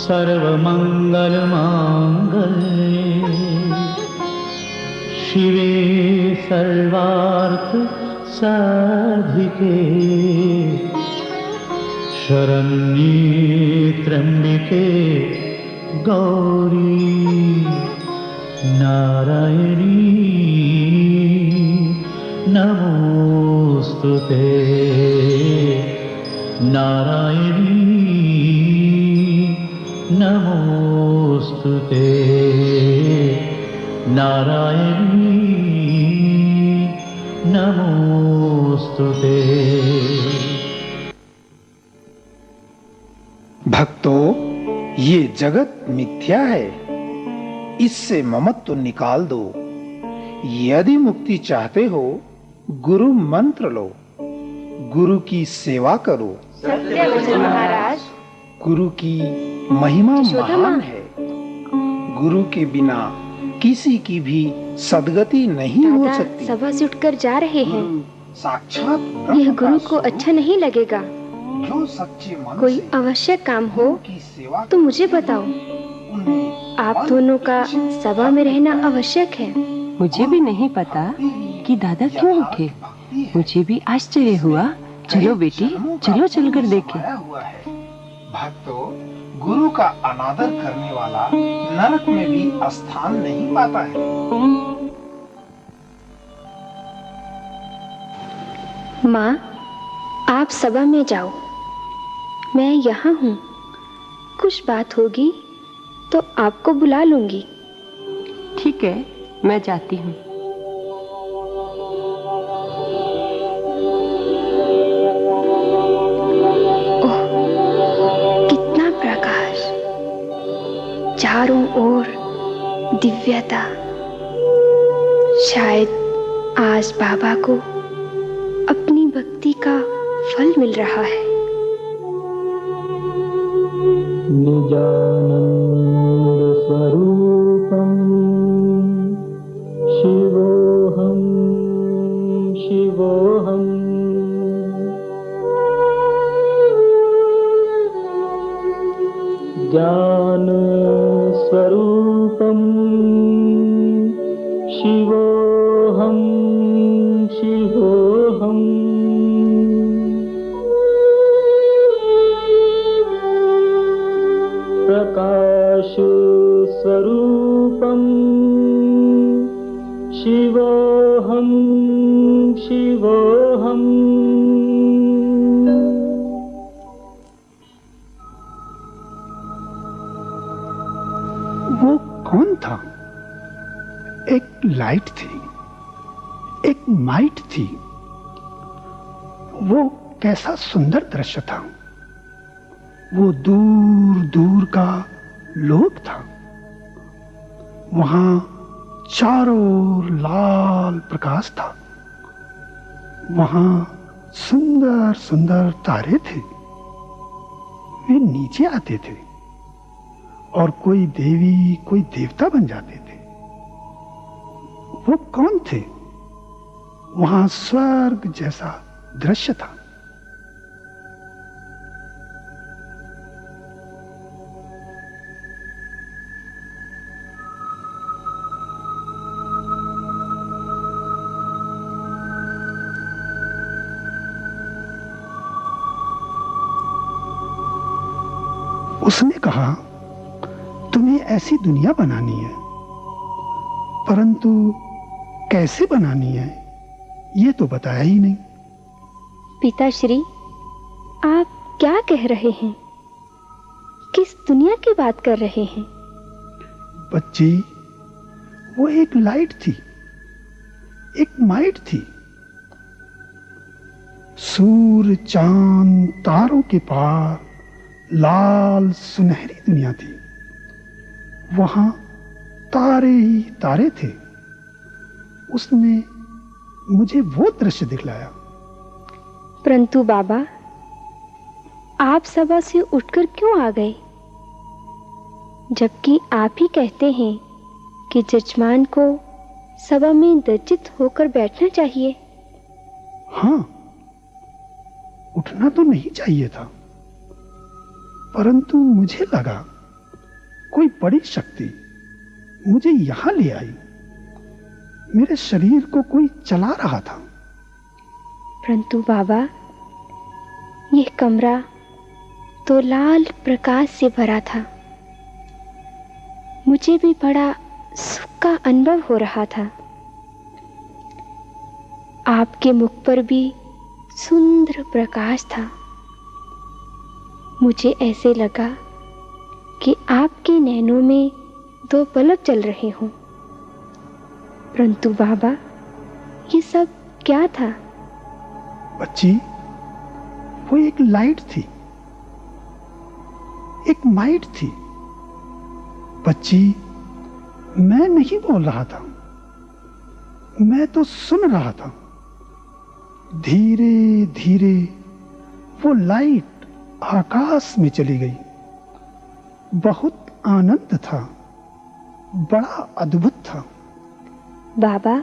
सर्वमंगलमांगल्ये शिवे सर्वार्थ साधिके शरण्ये त्र्यंबिके गौरी नारायणी नमोस्तुते नारायणी नमोस्तुते नारायणी नमोस्तुते। भक्तों, ये जगत मिथ्या है, इससे ममत्व निकाल दो। यदि मुक्ति चाहते हो, गुरु मंत्र लो, गुरु की सेवा करो। सत्य वचन महाराज। गुरु की महिमा महान है। गुरु के बिना किसी की भी सदगति नहीं हो सकती। सभा से उठकर जा रहे हैं। साक्षात यह गुरु को अच्छा नहीं लगेगा। जो सच्चे मन कोई से आवश्यक काम हो की सेवा तो मुझे बताओ। आप दोनों का सभा में रहना आवश्यक है। मुझे भी नहीं पता कि दादा क्यों उठे। मुझे भी आश्चर्य हुआ। चलो बेटी, चलो चलकर देखें। भक्तों, गुरु का अनादर करने वाला नरक में भी स्थान नहीं पाता है। माँ, आप सभा में जाओ, मैं यहाँ हूँ। कुछ बात होगी तो आपको बुला लूंगी। ठीक है, मैं जाती हूँ। कितना प्रकाश, चारों ओर दिव्यता। शायद आज बाबा को अपनी भक्ति का फल मिल रहा है। निजानंद स्वरूपम शिवोहम शिवोहम ज्ञान स्वरूपम शिवोहम शिवोहम प्रकाश स्वरूपम शिवोहम शिवोहम। वो कौन था? एक लाइट थी, एक माइट थी। वो कैसा सुंदर दृश्य था। वो दूर दूर का लोक था। वहां चारों ओर लाल प्रकाश था। वहां सुंदर सुंदर तारे थे। वे नीचे आते थे और कोई देवी कोई देवता बन जाते थे। वो कौन थे? वहां स्वर्ग जैसा दृश्य था। उसने कहा, तुम्हें ऐसी दुनिया बनानी है, परंतु कैसे बनानी है ये तो बताया ही नहीं। पिताश्री, आप क्या कह रहे हैं? किस दुनिया की बात कर रहे हैं? बच्ची, वो एक लाइट थी, एक माइट थी। सूर्य चांद तारों के पार लाल सुनहरी दुनिया थी। वहां तारे ही तारे थे। उसने मुझे वो दृश्य दिखलाया। परंतु बाबा, आप सभा से उठकर क्यों आ गए? जबकि आप ही कहते हैं कि जजमान को सभा में दर्जित होकर बैठना चाहिए। हाँ, उठना तो नहीं चाहिए था, परंतु मुझे लगा कोई बड़ी शक्ति मुझे यहां ले आई। मेरे शरीर को कोई चला रहा था। परंतु बाबा, यह कमरा तो लाल प्रकाश से भरा था। मुझे भी बड़ा सुख का अनुभव हो रहा था। आपके मुख पर भी सुंदर प्रकाश था। मुझे ऐसे लगा कि आपके नैनों में 2 पलक चल रहे हों। परंतु बाबा, ये सब क्या था? बच्ची, वो एक लाइट थी, एक माइट थी। बच्ची, मैं नहीं बोल रहा था, मैं तो सुन रहा था। धीरे धीरे वो लाइट आकाश में चली गई। बहुत आनंद था, बड़ा अद्भुत था। बाबा,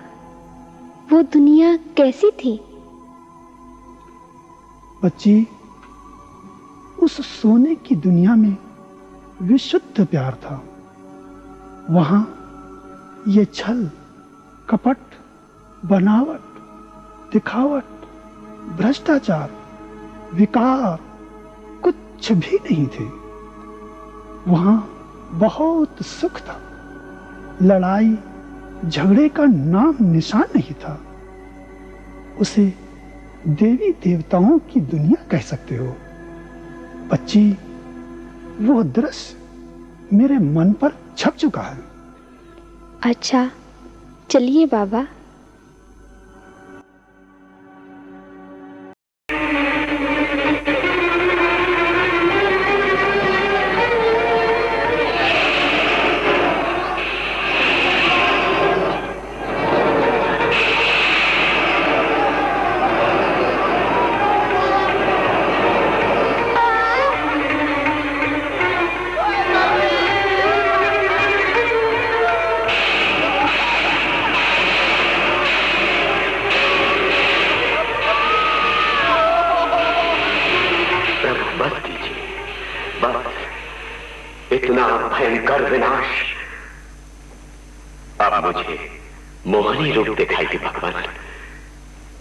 वो दुनिया कैसी थी? बच्ची, उस सोने की दुनिया में विशुद्ध प्यार था। वहां ये छल, कपट, बनावट, दिखावट, भ्रष्टाचार, विकार कुछ भी नहीं थे। वहां बहुत सुख था। लड़ाई झगड़े का नाम निशान नहीं था। उसे देवी देवताओं की दुनिया कह सकते हो। बच्ची, वो दृश्य मेरे मन पर छप चुका है। अच्छा, चलिए बाबा। इतना भयंकर विनाश अब मुझे मोहनी रूप दिखाई दे भगवान,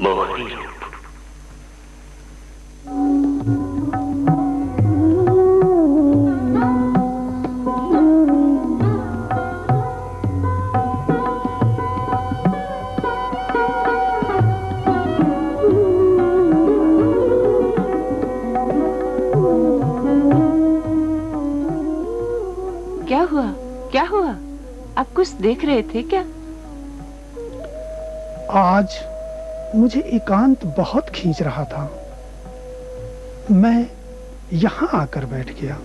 मोहनी रूप। क्या हुआ? आप कुछ देख रहे थे क्या? आज मुझे एकांत बहुत खींच रहा था। मैं यहां आकर बैठ गया।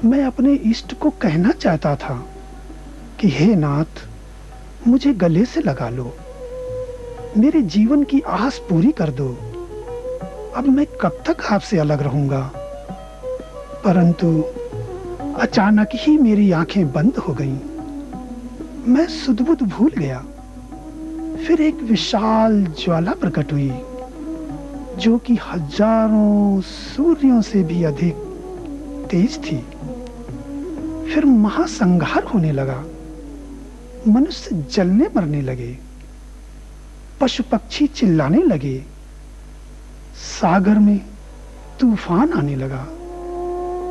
मैं अपने इष्ट को कहना चाहता था कि हे नाथ, मुझे गले से लगा लो, मेरे जीवन की आस पूरी कर दो। अब मैं कब तक आपसे अलग रहूंगा? परंतु अचानक ही मेरी आंखें बंद हो गईं। मैं सुध-बुध भूल गया। फिर एक विशाल ज्वाला प्रकट हुई, जो कि हजारों सूर्यों से भी अधिक तेज थी। फिर महासंहार होने लगा। मनुष्य जलने मरने लगे, पशु पक्षी चिल्लाने लगे, सागर में तूफान आने लगा,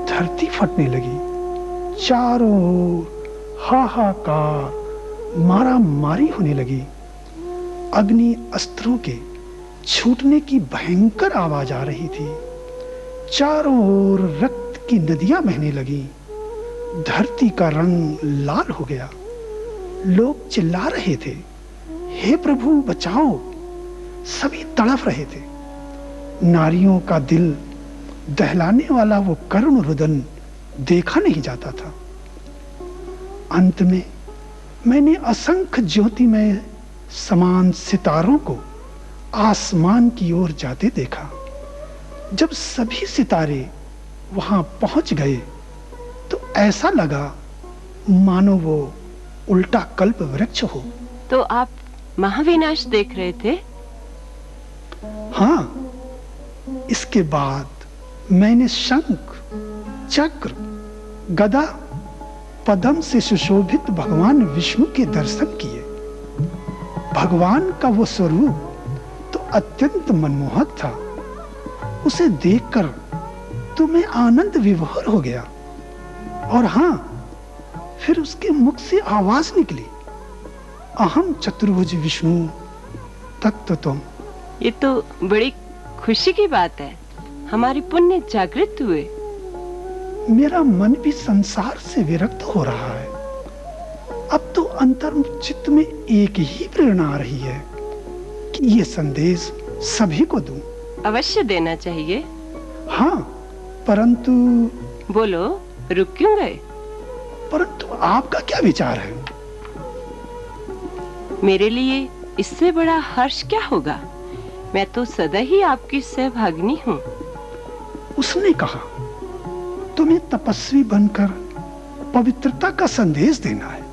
धरती फटने लगी, चारों ओर हाहाकार, मारा मारी होने लगी। अग्नि अस्त्रों के छूटने की भयंकर आवाज आ रही थी। चारों ओर रक्त की नदियां बहने लगी। धरती का रंग लाल हो गया। लोग चिल्ला रहे थे, हे प्रभु बचाओ। सभी तड़प रहे थे। नारियों का दिल दहलाने वाला वो करुण रुदन देखा नहीं जाता था। अंत में मैंने असंख्य ज्योतिमय समान सितारों को आसमान की ओर जाते देखा। जब सभी सितारे वहां पहुंच गए तो ऐसा लगा मानो वो उल्टा कल्प वृक्ष हो। तो आप महाविनाश देख रहे थे? हाँ, इसके बाद मैंने शंख, चक्र, गदा पद्म से सुशोभित भगवान विष्णु के दर्शन किए। भगवान का वो स्वरूप तो अत्यंत मनमोहक था। उसे देखकर तो मैं आनंद विभोर हो गया। और हां, फिर उसके मुख से आवाज निकली, अहम चतुर्भुज विष्णु तत्व तुम। ये तो बड़ी खुशी की बात है, हमारे पुण्य जागृत हुए। मेरा मन भी संसार से विरक्त हो रहा है। अब तो अंतर चित्त में एक ही प्रेरणा आ रही है कि ये संदेश सभी को दूं। अवश्य देना चाहिए। हाँ, परंतु। बोलो, रुक क्यों गए? परंतु आपका क्या विचार है? मेरे लिए इससे बड़ा हर्ष क्या होगा? मैं तो सदा ही आपकी सहभागिनी हूँ। उसने कहा, तुम्हें तपस्वी बनकर पवित्रता का संदेश देना है।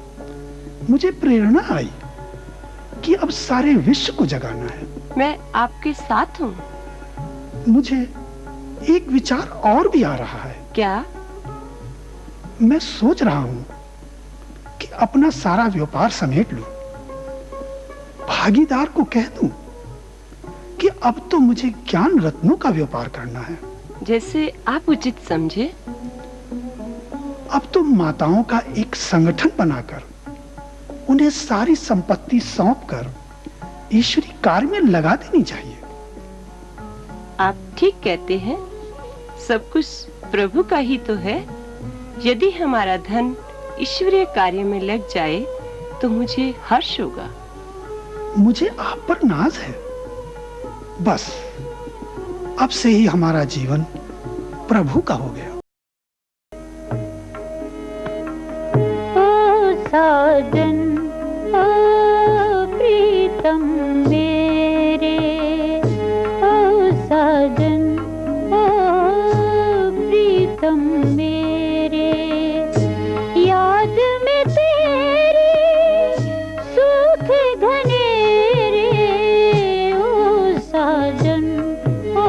मुझे प्रेरणा आई कि अब सारे विश्व को जगाना है। मैं आपके साथ हूँ। मुझे एक विचार और भी आ रहा है। क्या? मैं सोच रहा हूँ कि अपना सारा व्यापार समेट लूं। भागीदार को कह दूं कि अब तो मुझे ज्ञान रत्नों का व्यापार करना है। जैसे आप उचित समझे। अब तो माताओं का एक संगठन बनाकर उन्हें सारी संपत्ति सौंपकर ईश्वरी कार्य में लगा देनी चाहिए। आप ठीक कहते हैं, सब कुछ प्रभु का ही तो है। यदि हमारा धन ईश्वरीय कार्य में लग जाए तो मुझे हर्ष होगा। मुझे आप पर नाज है। बस अब से ही हमारा जीवन प्रभु का हो गया। साजन ओ प्रीतम मेरे, ओ साजन ओ प्रीतम मेरे, याद में तेरी सुख घनेरे, ओ साजन ओ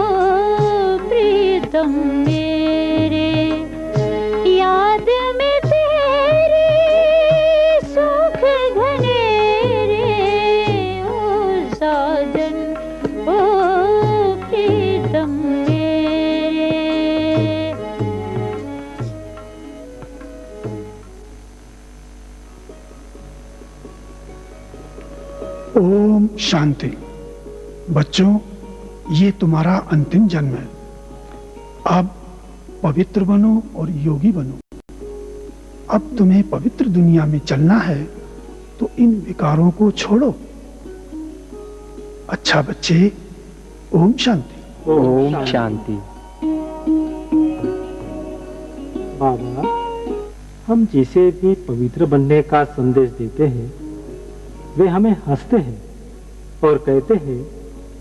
प्रीतम मेरे, याद में ओम शांति। बच्चों, ये तुम्हारा अंतिम जन्म है। अब पवित्र बनो और योगी बनो। अब तुम्हें पवित्र दुनिया में चलना है तो इन विकारों को छोड़ो। अच्छा बच्चे, ओम शांति। ओम शांति। बाबा, हम जिसे भी पवित्र बनने का संदेश देते हैं वे हमें हंसते हैं और कहते हैं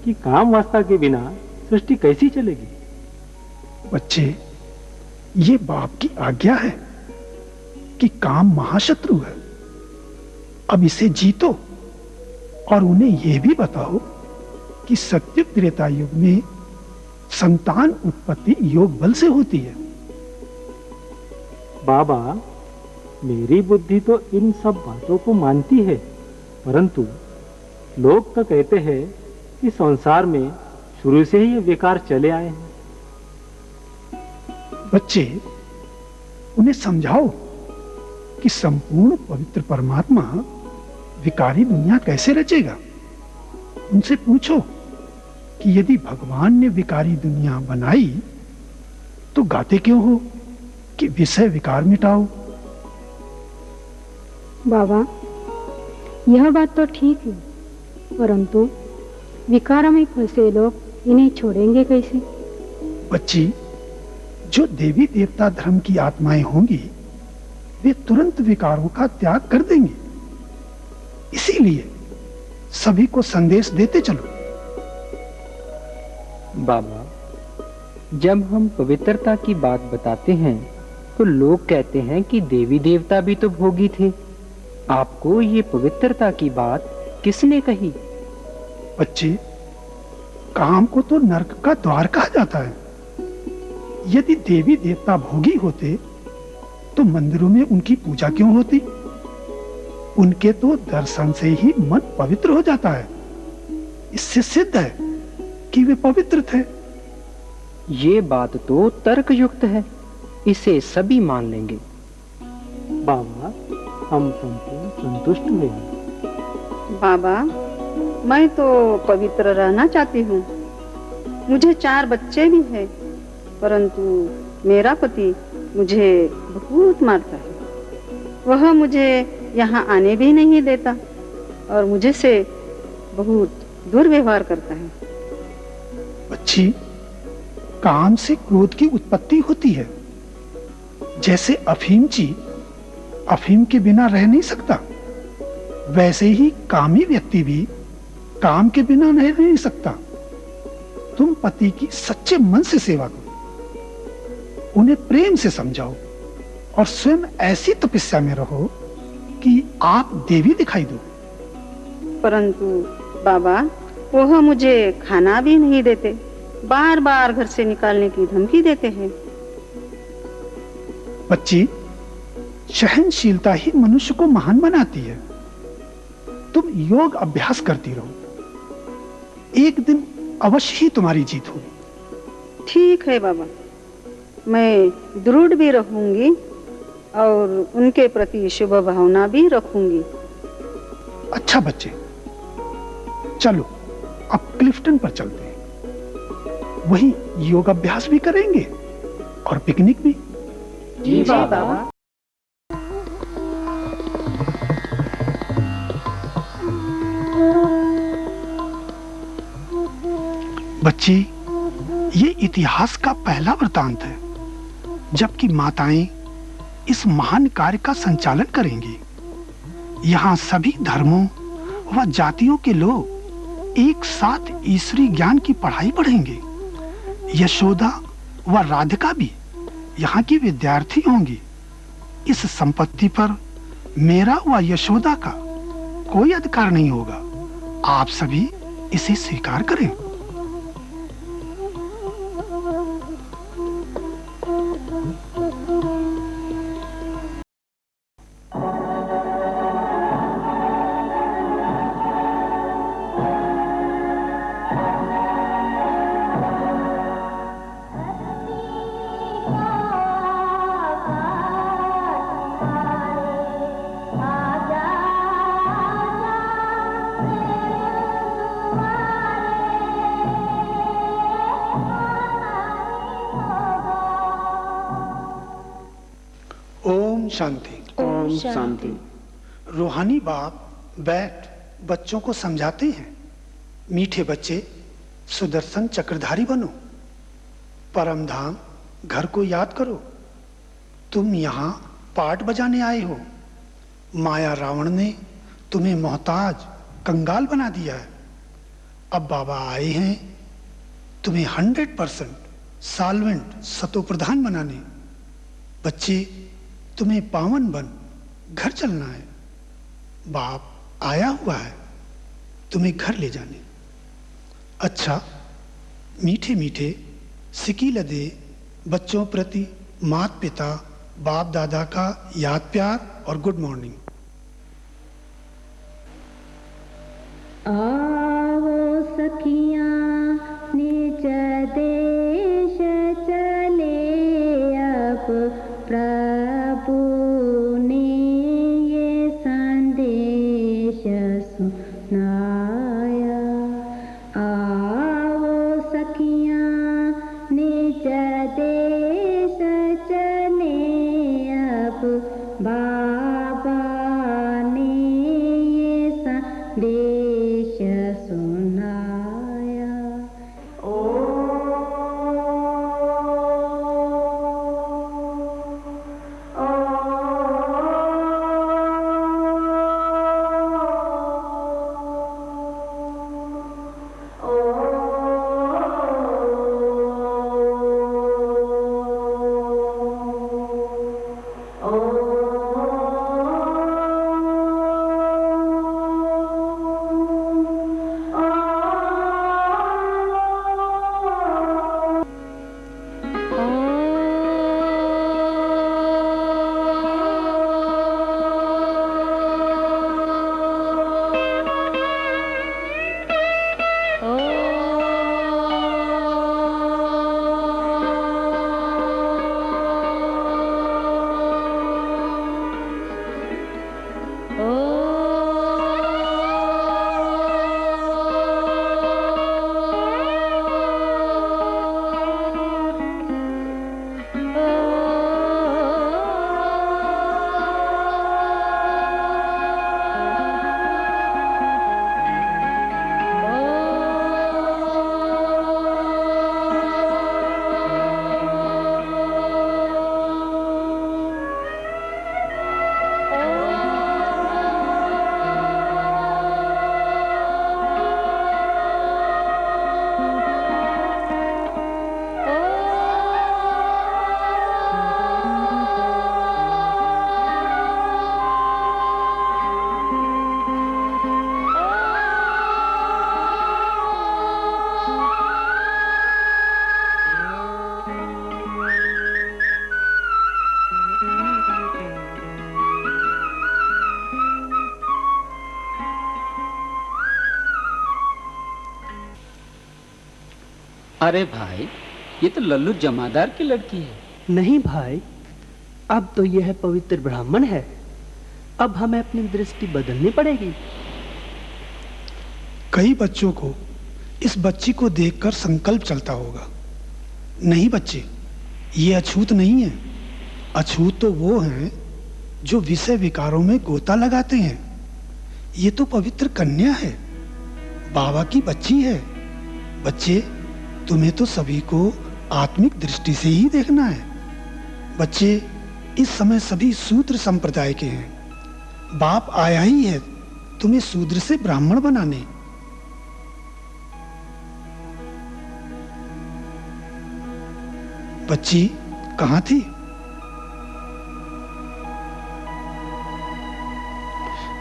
कि काम वास्ता के बिना सृष्टि कैसी चलेगी। बच्चे, ये बाप की आज्ञा है कि काम महाशत्रु है। अब इसे जीतो और उन्हें यह भी बताओ कि सत्युग त्रेता युग में संतान उत्पत्ति योग बल से होती है। बाबा, मेरी बुद्धि तो इन सब बातों को मानती है, परंतु लोग तो कहते हैं कि संसार में शुरू से ही ये विकार चले आए हैं। बच्चे, उन्हें समझाओ कि संपूर्ण पवित्र परमात्मा विकारी दुनिया कैसे रचेगा। उनसे पूछो कि यदि भगवान ने विकारी दुनिया बनाई तो गाते क्यों हो कि विषय विकार मिटाओ। बाबा, यह बात तो ठीक है, परंतु विकारों में फंसे लोग इन्हें छोड़ेंगे कैसे? बच्ची, जो देवी देवता धर्म की आत्माएं होंगी वे तुरंत विकारों का त्याग कर देंगे। इसीलिए सभी को संदेश देते चलो। बाबा, जब हम पवित्रता की बात बताते हैं तो लोग कहते हैं कि देवी देवता भी तो भोगी थे। आपको ये पवित्रता की बात किसने कही? बच्चे, काम को तो नरक का द्वार कहा जाता है। यदि देवी देवता भोगी होते तो मंदिरों में उनकी पूजा क्यों होती? उनके तो दर्शन से ही मन पवित्र हो जाता है। इससे सिद्ध है कि वे पवित्र थे। ये बात तो तर्कयुक्त है, इसे सभी मान लेंगे। बाबा, हम संपूर्ण संतुष्ट हुए हैं। बाबा, मैं तो पवित्र रहना चाहती हूँ। मुझे 4 बच्चे भी हैं, परंतु मेरा पति मुझे बहुत मारता है। वह मुझे यहाँ आने भी नहीं देता और मुझे से बहुत दुर्व्यवहार करता है। बच्ची, काम से क्रोध की उत्पत्ति होती है। जैसे अफीमची अफीम के बिना रह नहीं सकता, वैसे ही कामी व्यक्ति भी काम के बिना रह नहीं सकता। तुम पति की सच्चे मन से सेवा करो, उन्हें प्रेम से समझाओ और स्वयं ऐसी तपस्या में रहो कि आप देवी दिखाई दो। परंतु बाबा, वह मुझे खाना भी नहीं देते, बार बार घर से निकालने की धमकी देते हैं। बच्ची, सहनशीलता ही मनुष्य को महान बनाती है। तुम योग अभ्यास करती रहो, एक दिन अवश्य ही तुम्हारी जीत होगी। ठीक है बाबा, मैं दृढ़ भी रहूंगी और उनके प्रति शुभ भावना भी रखूंगी। अच्छा बच्चे, चलो अब क्लिफ्टन पर चलते हैं। वहीं योग अभ्यास भी करेंगे और पिकनिक भी। जी बाबा। बच्ची, ये इतिहास का पहला वृतांत है, जबकि माताएं इस महान कार्य का संचालन करेंगी। यहाँ सभी धर्मों व जातियों के लोग एक साथ ईश्वरीय ज्ञान की पढ़ाई पढ़ेंगे। यशोदा व राधिका भी यहाँ की विद्यार्थी होंगी। इस संपत्ति पर मेरा व यशोदा का कोई अधिकार नहीं होगा। आप सभी इसे स्वीकार करें। शांति। ओम शांति। रूहानी बाप बैठ बच्चों को समझाते हैं। मीठे बच्चे, सुदर्शन चक्रधारी बनो, परम धाम घर को याद करो। तुम यहाँ पाठ बजाने आए हो। माया रावण ने तुम्हें मोहताज, कंगाल बना दिया है। अब बाबा आए हैं तुम्हें 100% साल्वेंट, सतोप्रधान बनाने। बच्चे, तुम्हें पावन बन घर चलना है। बाप आया हुआ है तुम्हें घर ले जाने। अच्छा, मीठे मीठे सिकील दे बच्चों प्रति माता पिता बाप दादा का याद प्यार और गुड मॉर्निंग। आओ सखियां निज देश चले, अब प्रभु ने ये संदेश सुनाया। आओ सखियां निज देश चले, अब बाबा ने ये संदेश सुनाया। Oh अरे भाई, ये तो लल्लू जमादार की लड़की है। नहीं भाई, अब तो यह पवित्र ब्राह्मण है। अब हमें अपनी दृष्टि बदलनी पड़ेगी। कई बच्चों को इस बच्ची को देखकर संकल्प चलता होगा, नहीं बच्चे, ये अछूत नहीं है। अछूत तो वो हैं जो विषय विकारों में गोता लगाते हैं। ये तो पवित्र कन्या है, बाबा की बच्ची है। बच्चे, तुम्हें तो सभी को आत्मिक दृष्टि से ही देखना है। बच्चे, इस समय सभी शूद्र संप्रदाय के हैं। बाप आया ही है तुम्हें शूद्र से ब्राह्मण बनाने। बच्ची कहाँ थी?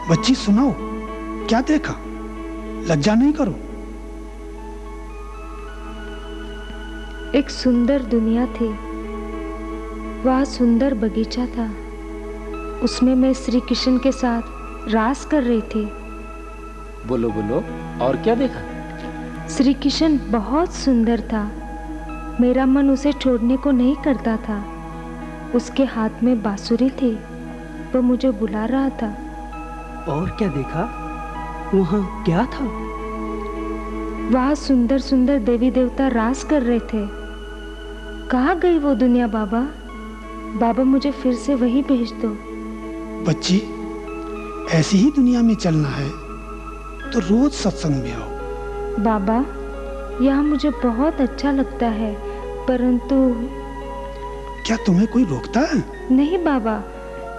बच्ची सुनाओ, क्या देखा? लज्जा नहीं करो। एक सुंदर दुनिया थी। वह सुंदर बगीचा था। उसमें मैं श्री कृष्ण के साथ रास कर रही थी। बोलो बोलो, और क्या देखा? श्री कृष्ण बहुत सुंदर था। मेरा मन उसे छोड़ने को नहीं करता था। उसके हाथ में बांसुरी थी। वह मुझे बुला रहा था। और क्या देखा? वहाँ क्या था? वहाँ सुंदर सुंदर देवी देवता रास कर रहे थे। कहाँ गई वो दुनिया बाबा? बाबा, मुझे फिर से वहीं भेज दो। बच्ची, ऐसी ही दुनिया में चलना है तो रोज सत्संग में आओ। बाबा, यहाँ मुझे बहुत अच्छा लगता है, परंतु क्या तुम्हें कोई रोकता है? नहीं बाबा,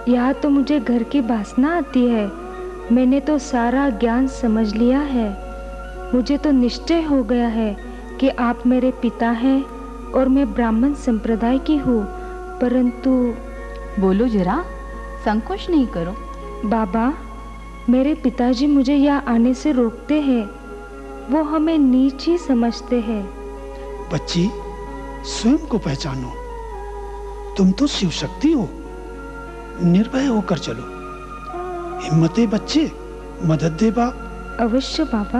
यहाँ तो मुझे घर की वासना आती है। मैंने तो सारा ज्ञान समझ लिया है। मुझे तो निश्चय हो गया है कि आप मेरे पिता हैं और मैं ब्राह्मण संप्रदाय की हूँ, परंतु बोलो जरा, संकोच नहीं करो। बाबा, मेरे पिताजी मुझे यहाँ आने से रोकते हैं। वो हमें नीच ही समझते हैं। बच्ची, स्वयं को पहचानो। तुम तो शिव शक्ति हो। निर्भय होकर चलो। हिम्मते बच्चे, मदद दे बाप। अवश्य बाबा।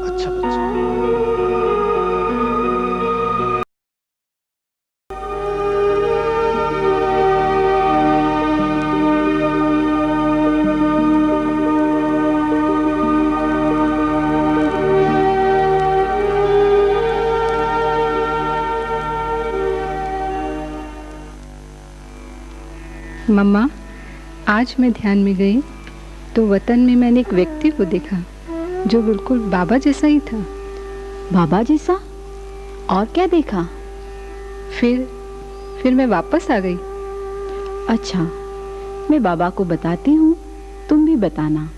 अच्छा बच्चा। मम्मा, आज मैं ध्यान में गई तो वतन में मैंने एक व्यक्ति को देखा जो बिल्कुल बाबा जैसा ही था। बाबा जैसा? और क्या देखा? फिर मैं वापस आ गई। अच्छा, मैं बाबा को बताती हूँ, तुम भी बताना।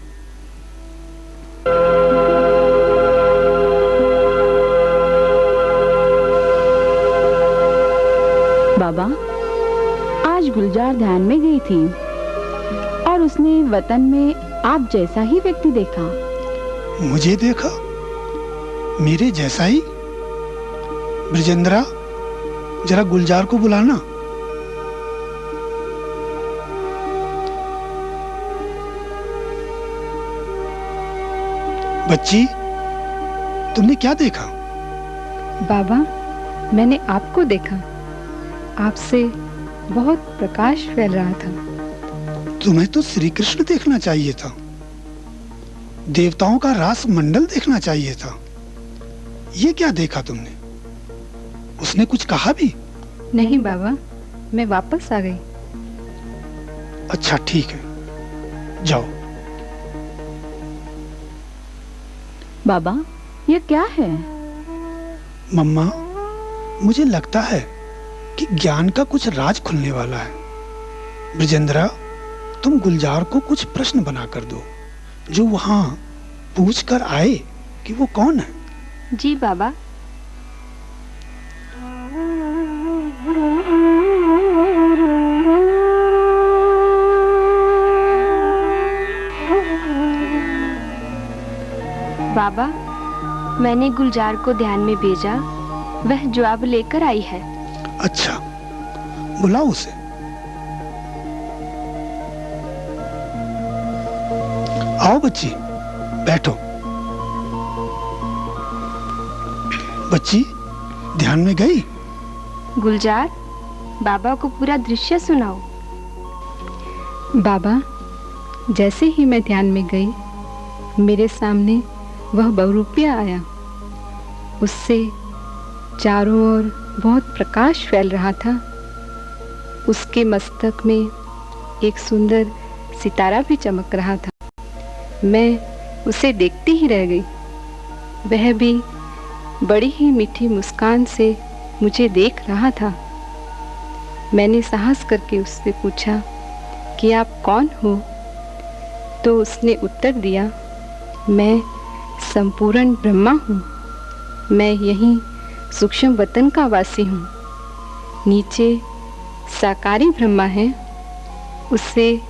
बाबा, आज गुलजार ध्यान में गई थी और उसने वतन में आप जैसा ही व्यक्ति देखा। मुझे देखा? मेरे जैसा ही? ब्रजेंद्रा, जरा गुलजार को बुलाना। बच्ची, तुमने क्या देखा? बाबा, मैंने आपको देखा। आपसे बहुत प्रकाश फैल रहा था। तुम्हें तो श्री कृष्ण देखना चाहिए था। देवताओं का रास मंडल देखना चाहिए था। ये क्या देखा तुमने? उसने कुछ कहा भी? नहीं बाबा, मैं वापस आ गई। अच्छा ठीक है, जाओ। बाबा, ये क्या है? मम्मा, मुझे लगता है कि ज्ञान का कुछ राज खुलने वाला है। ब्रजेंद्रा, तुम गुलजार को कुछ प्रश्न बना कर दो जो वहां पूछ कर आए कि वो कौन है। जी बाबा। बाबा, मैंने गुलजार को ध्यान में भेजा। वह जवाब लेकर आई है। अच्छा, बुलाओ उसे। आओ बच्ची, बैठो। बच्ची ध्यान में गई? गुलजार, बाबा को पूरा दृश्य सुनाओ। बाबा, जैसे ही मैं ध्यान में गई, मेरे सामने वह बहुरूपिया आया। उससे चारों ओर बहुत प्रकाश फैल रहा था। उसके मस्तक में एक सुंदर सितारा भी चमक रहा था। मैं उसे देखती ही रह गई। वह भी बड़ी ही मीठी मुस्कान से मुझे देख रहा था। मैंने साहस करके उससे पूछा कि आप कौन हो? तो उसने उत्तर दिया, मैं संपूर्ण ब्रह्मा हूँ। मैं यहीं सूक्ष्म वतन का वासी हूँ। नीचे साकारी ब्रह्मा है, उससे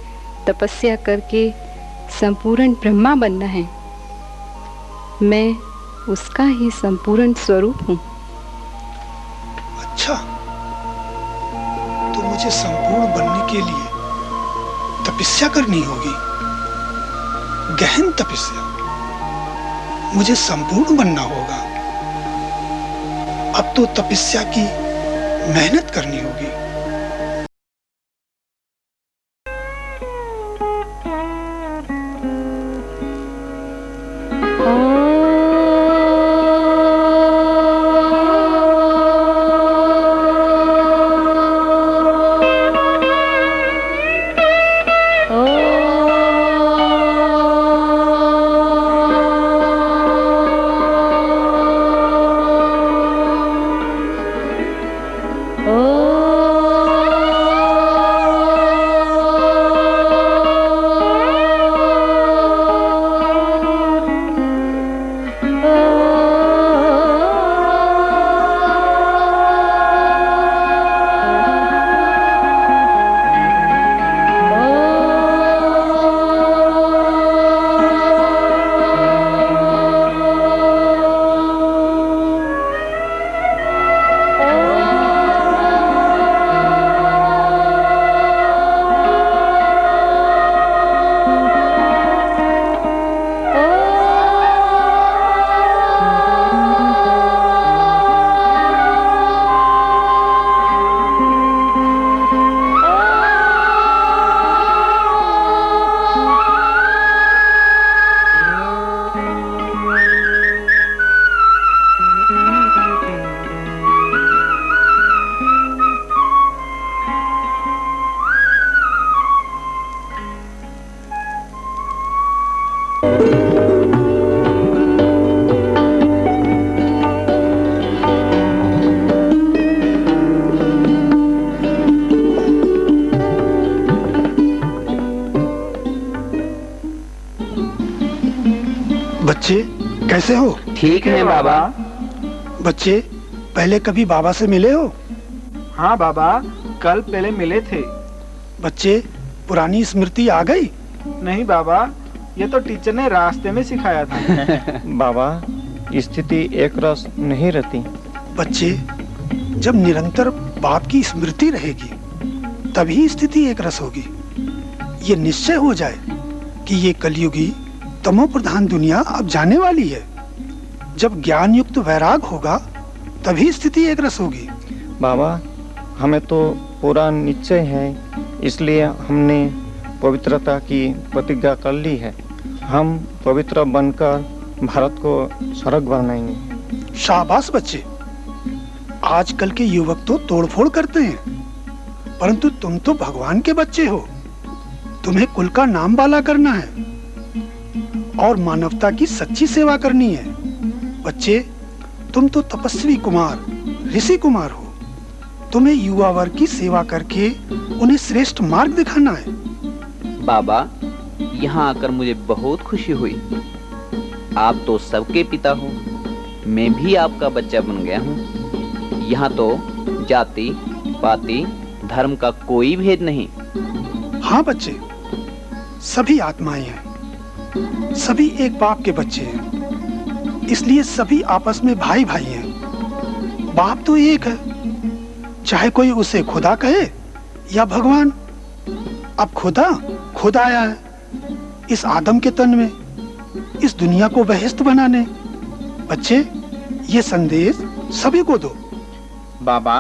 तपस्या करके संपूर्ण ब्रह्मा बनना है। मैं उसका ही संपूर्ण स्वरूप हूँ। अच्छा, तो मुझे संपूर्ण बनने के लिए तपस्या करनी होगी, गहन तपस्या। मुझे संपूर्ण बनना होगा। अब तो तपस्या की मेहनत करनी होगी। बच्चे कैसे हो? ठीक है बाबा। बच्चे पहले कभी बाबा से मिले हो? हाँ बाबा, कल पहले मिले थे। बच्चे पुरानी स्मृति आ गई? नहीं बाबा, ये तो टीचर ने रास्ते में सिखाया था। बाबा, स्थिति एक रस नहीं रहती। बच्चे, जब निरंतर बाप की स्मृति रहेगी तभी स्थिति एक रस होगी। ये निश्चय हो जाए कि ये कलयुगी तमो प्रधान दुनिया अब जाने वाली है। जब ज्ञान युक्त वैराग होगा तभी स्थिति एक रस होगी। बाबा, हमें तो पूरा निश्चय है, इसलिए हमने पवित्रता की प्रतिज्ञा कर ली है। हम पवित्र बनकर भारत को स्वर्ग बनाएंगे। शाबाश बच्चे। आजकल के युवक तो तोड़फोड़ करते हैं, परंतु तुम तो भगवान के बच्चे हो। तुम्हें कुल का नाम वाला करना है और मानवता की सच्ची सेवा करनी है। बच्चे, तुम तो तपस्वी कुमार, ऋषि कुमार हो। तुम्हें युवा वर्ग की सेवा करके उन्हें श्रेष्ठ मार्ग दिखाना है। बाबा, यहाँ आकर मुझे बहुत खुशी हुई। आप तो सबके पिता हो, मैं भी आपका बच्चा बन गया हूँ। यहाँ तो जाति पाति धर्म का कोई भेद नहीं। हाँ बच्चे, सभी आत्माएं हैं, सभी एक बाप के बच्चे हैं, इसलिए सभी आपस में भाई भाई हैं। बाप तो एक है, चाहे कोई उसे खुदा कहे या भगवान। अब खुद आया है इस आदम के तन में, इस दुनिया को बहिश्त बनाने। बच्चे, ये संदेश सभी को दो। बाबा,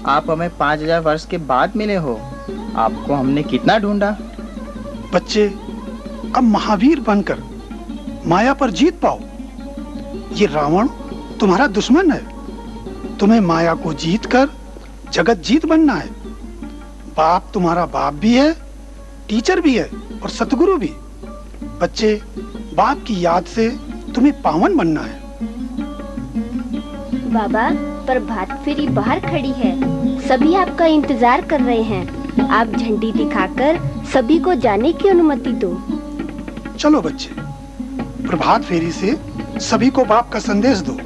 आप हमें 5000 वर्ष के बाद मिले हो। आपको हमने कितना ढूंढा। बच्चे, अब महावीर बनकर माया पर जीत पाओ। ये रावण तुम्हारा दुश्मन है। तुम्हें माया को जीतकर जगत जीत बनना है। बाप तुम्हारा बाप भी है, टीचर भी है और सतगुरु भी। बच्चे, बाप की याद से तुम्हें पावन बनना है। बाबा, प्रभात फेरी बाहर खड़ी है। सभी आपका इंतजार कर रहे हैं। आप झंडी दिखाकर सभी को जाने की अनुमति दो। चलो बच्चे, प्रभात फेरी से सभी को बाप का संदेश दो।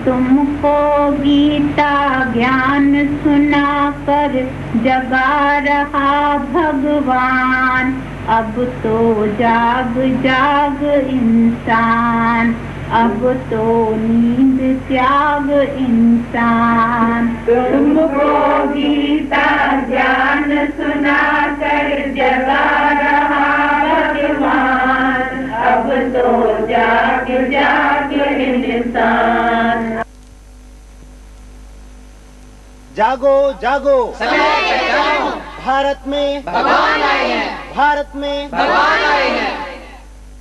तुमको गीता ज्ञान सुनाकर जगा रहा भगवान। अब तो जाग जाग इंसान, अब तो नींद त्याग इंसान। तुमको गीता ज्ञान सुनाकर जगा रहा भगवान। अब तो जाग जाग इंसान। जागो जागो, भारत में भगवान आए हैं, भारत में भगवान आए हैं।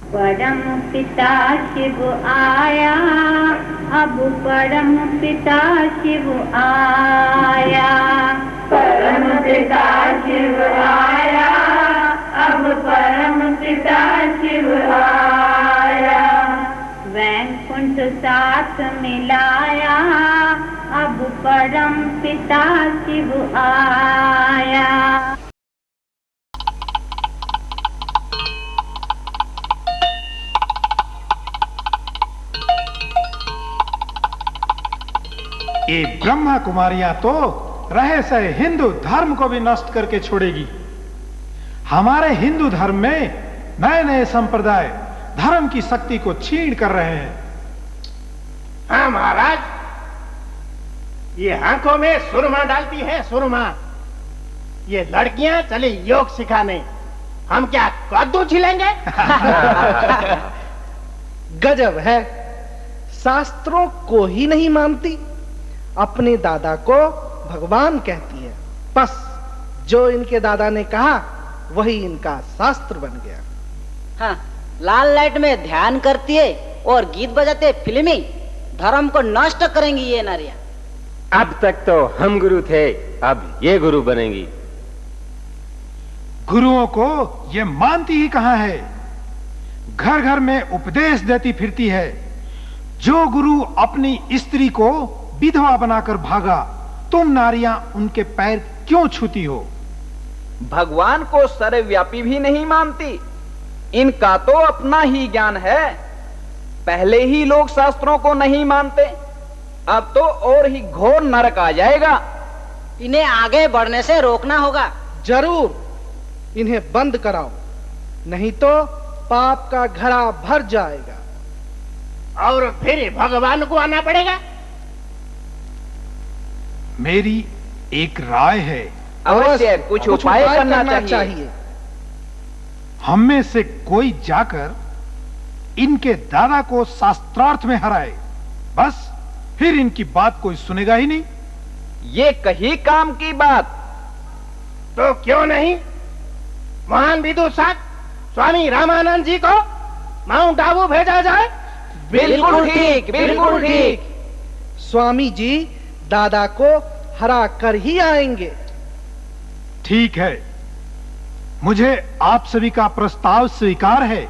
परम पिता शिव आया, अब परम पिता शिव आया। परम पिता शिव आया, अब परम पिता शिव आया। वैकुंठ साथ मिलाया, अब परम पिता शिव आया। ये ब्रह्मा कुमारियां तो रहे सहे हिंदू धर्म को भी नष्ट करके छोड़ेगी। हमारे हिंदू धर्म में नए नए संप्रदाय धर्म की शक्ति को छीन कर रहे हैं। हाँ महाराज, ये आंखों में सुरमा डालती है, सुरमा। ये लड़कियां चली योग सिखाने, हम क्या कद्दू छिलेंगे? गजब है, शास्त्रों को ही नहीं मानती, अपने दादा को भगवान कहती है। बस जो इनके दादा ने कहा वही इनका शास्त्र बन गया। हाँ, लाल लाइट में ध्यान करती है और गीत बजाते फिल्मी। धर्म को नष्ट करेंगी ये नारियां। अब तक तो हम गुरु थे, अब ये गुरु बनेंगी। गुरुओं को ये मानती ही कहां है। घर घर में उपदेश देती फिरती है। जो गुरु अपनी स्त्री को विधवा बनाकर भागा, तुम नारियां उनके पैर क्यों छूती हो? भगवान को सर्वव्यापी भी नहीं मानती। इनका तो अपना ही ज्ञान है। पहले ही लोग शास्त्रों को नहीं मानते, अब तो और ही घोर नरक आ जाएगा। इन्हें आगे बढ़ने से रोकना होगा। जरूर, इन्हें बंद कराओ, नहीं तो पाप का घड़ा भर जाएगा। और फिर भगवान को आना पड़ेगा। मेरी एक राय है। अवश्य कुछ उपाय करना चाहिए। हम में से कोई जाकर इनके दादा को शास्त्रार्थ में हराए, बस फिर इनकी बात कोई सुनेगा ही नहीं। ये कही काम की बात। तो क्यों नहीं महान विदुषक स्वामी रामानंद जी को माउंट आबू भेजा जाए? बिल्कुल ठीक, बिल्कुल ठीक। स्वामी जी दादा को हरा कर ही आएंगे। ठीक है, मुझे आप सभी का प्रस्ताव स्वीकार है।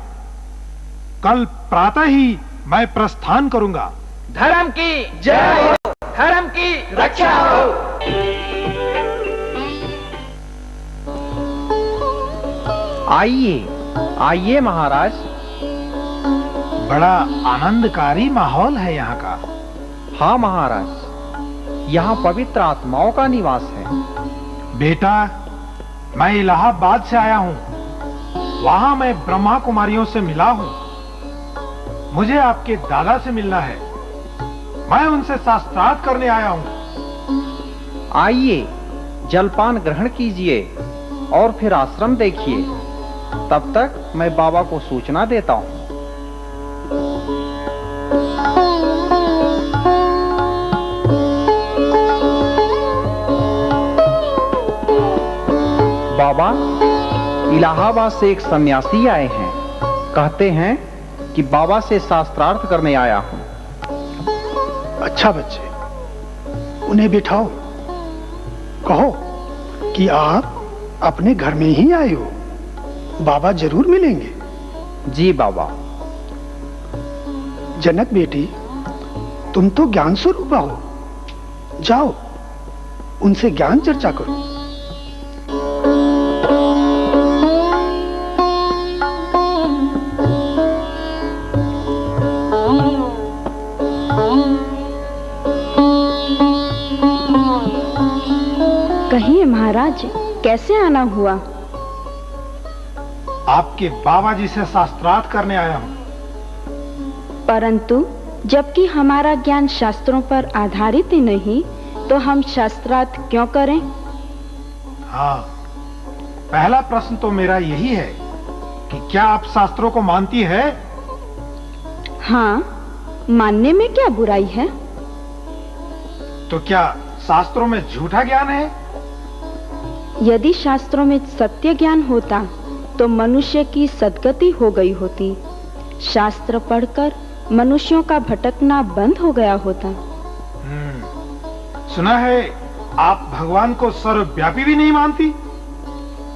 कल प्रातः ही मैं प्रस्थान करूंगा। धर्म की जय हो, धर्म की रक्षा हो। आइए आइए महाराज। बड़ा आनंदकारी माहौल है यहाँ का। हाँ महाराज, यहाँ पवित्र आत्माओं का निवास है। बेटा, मैं इलाहाबाद से आया हूँ। वहाँ मैं ब्रह्मा कुमारियों से मिला हूँ। मुझे आपके दादा से मिलना है। मैं उनसे शास्त्रार्थ करने आया हूँ। आइए, जलपान ग्रहण कीजिए और फिर आश्रम देखिए। तब तक मैं बाबा को सूचना देता हूँ। बाबा, इलाहाबाद से एक सन्यासी आए हैं। कहते हैं कि बाबा से शास्त्रार्थ करने आया हूँ। अच्छा बच्चे, उन्हें बिठाओ। कहो कि आप अपने घर में ही आए हो, बाबा जरूर मिलेंगे। जी बाबा। जनक बेटी, तुम तो ज्ञान स्वरूपा हो, जाओ उनसे ज्ञान चर्चा करो। कहिए महाराज, कैसे आना हुआ? आपके बाबा जी से शास्त्रार्थ करने आया हूँ। परंतु जबकि हमारा ज्ञान शास्त्रों पर आधारित ही नहीं, तो हम शास्त्रार्थ क्यों करें? हाँ, पहला प्रश्न तो मेरा यही है कि क्या आप शास्त्रों को मानती है? हाँ, मानने में क्या बुराई है? तो क्या शास्त्रों में झूठा ज्ञान है? यदि शास्त्रों में सत्य ज्ञान होता तो मनुष्य की सद्गति हो गई होती। शास्त्र पढ़कर मनुष्यों का भटकना बंद हो गया होता। सुना है आप भगवान को सर्वव्यापी भी नहीं मानती?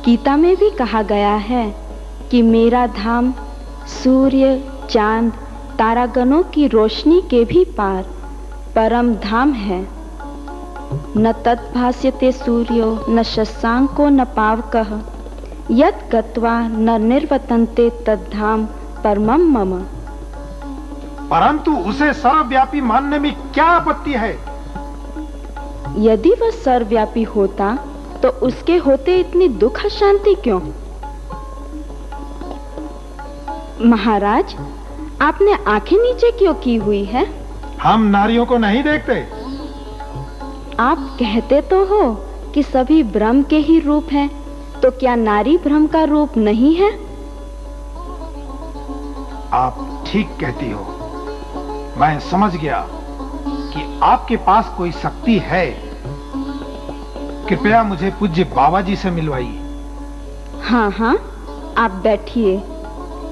गीता में भी कहा गया है कि मेरा धाम सूर्य, चांद, तारागणों की रोशनी के भी पार परम धाम है। न तद्भास्यते सूर्यो न शशांको न पावकः यत् गत्वा न निर्वतन्ते तद्धाम परमं मम। परंतु उसे सर्वव्यापी मानने में क्या आपत्ति है? यदि वह सर्वव्यापी होता तो उसके होते इतनी दुख शांति क्यों? महाराज, आपने आंखें नीचे क्यों की हुई है? हम नारियों को नहीं देखते। आप कहते तो हो कि सभी ब्रह्म के ही रूप हैं, तो क्या नारी ब्रह्म का रूप नहीं है? आप ठीक कहती हो। मैं समझ गया कि आपके पास कोई शक्ति है। कृपया मुझे पूज्य बाबा जी से मिलवाइए। हाँ हाँ, आप बैठिए,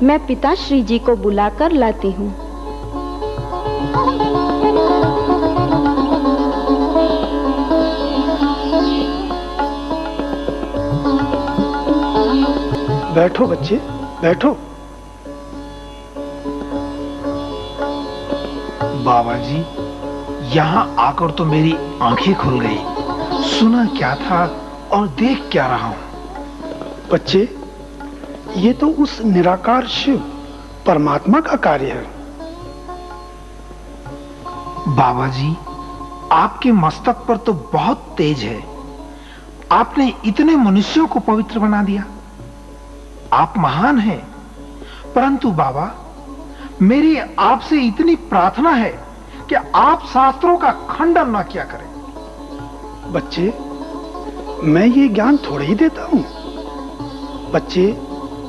मैं पिताश्री जी को बुलाकर लाती हूँ। बैठो बच्चे, बैठो। बाबा जी, यहाँ आकर तो मेरी आंखें खुल गई। सुना क्या था और देख क्या रहा हूँ। बच्चे, ये तो उस निराकार शिव परमात्मा का कार्य है। बाबा जी, आपके मस्तक पर तो बहुत तेज है। आपने इतने मनुष्यों को पवित्र बना दिया। आप महान हैं। परंतु बाबा, मेरी आपसे इतनी प्रार्थना है कि आप शास्त्रों का खंडन न किया करें। बच्चे, मैं ये ज्ञान थोड़े ही देता हूँ। बच्चे,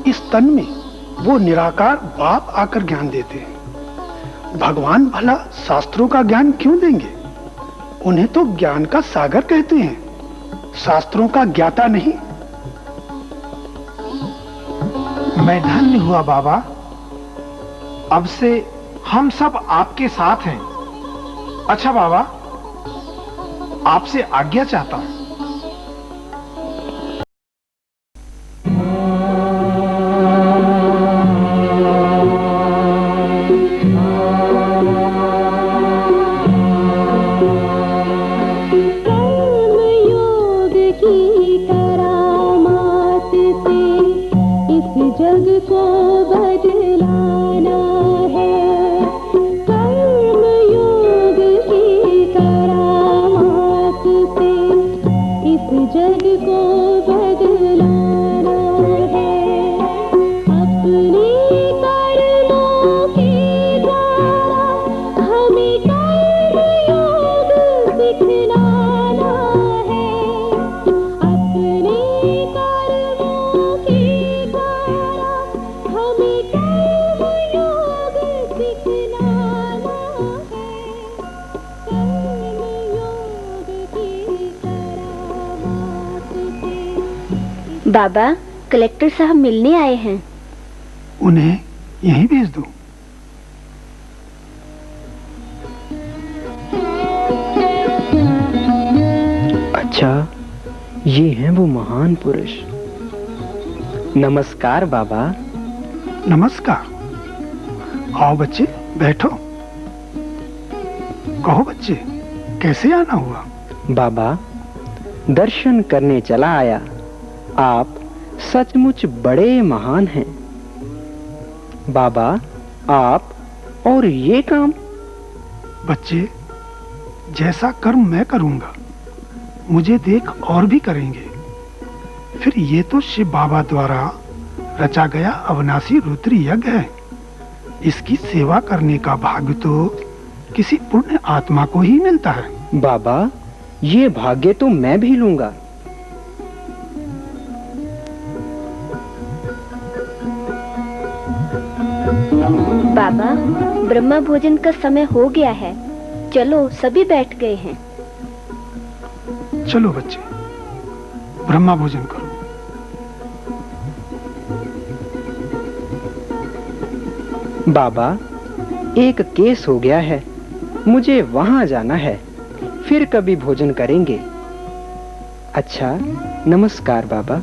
इस तन में वो निराकार बाप आकर ज्ञान देते हैं। भगवान भला शास्त्रों का ज्ञान क्यों देंगे? उन्हें तो ज्ञान का सागर कहते हैं, शास्त्रों का ज्ञाता नहीं। मैं धन्य हुआ बाबा। अब से हम सब आपके साथ हैं। अच्छा बाबा, आपसे आज्ञा चाहता हूं। बाबा, कलेक्टर साहब मिलने आए हैं। उन्हें यहीं भेज दो। अच्छा, ये हैं वो महान पुरुष। नमस्कार बाबा। नमस्कार। आओ बच्चे, बैठो। कहो बच्चे, कैसे आना हुआ? बाबा, दर्शन करने चला आया। आप सचमुच बड़े महान हैं। बाबा, आप और ये काम? बच्चे, जैसा कर्म मैं करूंगा, मुझे देख और भी करेंगे। फिर ये तो शिव बाबा द्वारा रचा गया अविनाशी रुद्र यज्ञ है। इसकी सेवा करने का भाग्य तो किसी पुण्य आत्मा को ही मिलता है। बाबा, ये भाग्य तो मैं भी लूंगा। बाबा, ब्रह्मा भोजन का समय हो गया है। चलो, सभी बैठ गए हैं। चलो बच्चे, ब्रह्मा भोजन करो। बाबा, एक केस हो गया है, मुझे वहां जाना है। फिर कभी भोजन करेंगे। अच्छा, नमस्कार बाबा।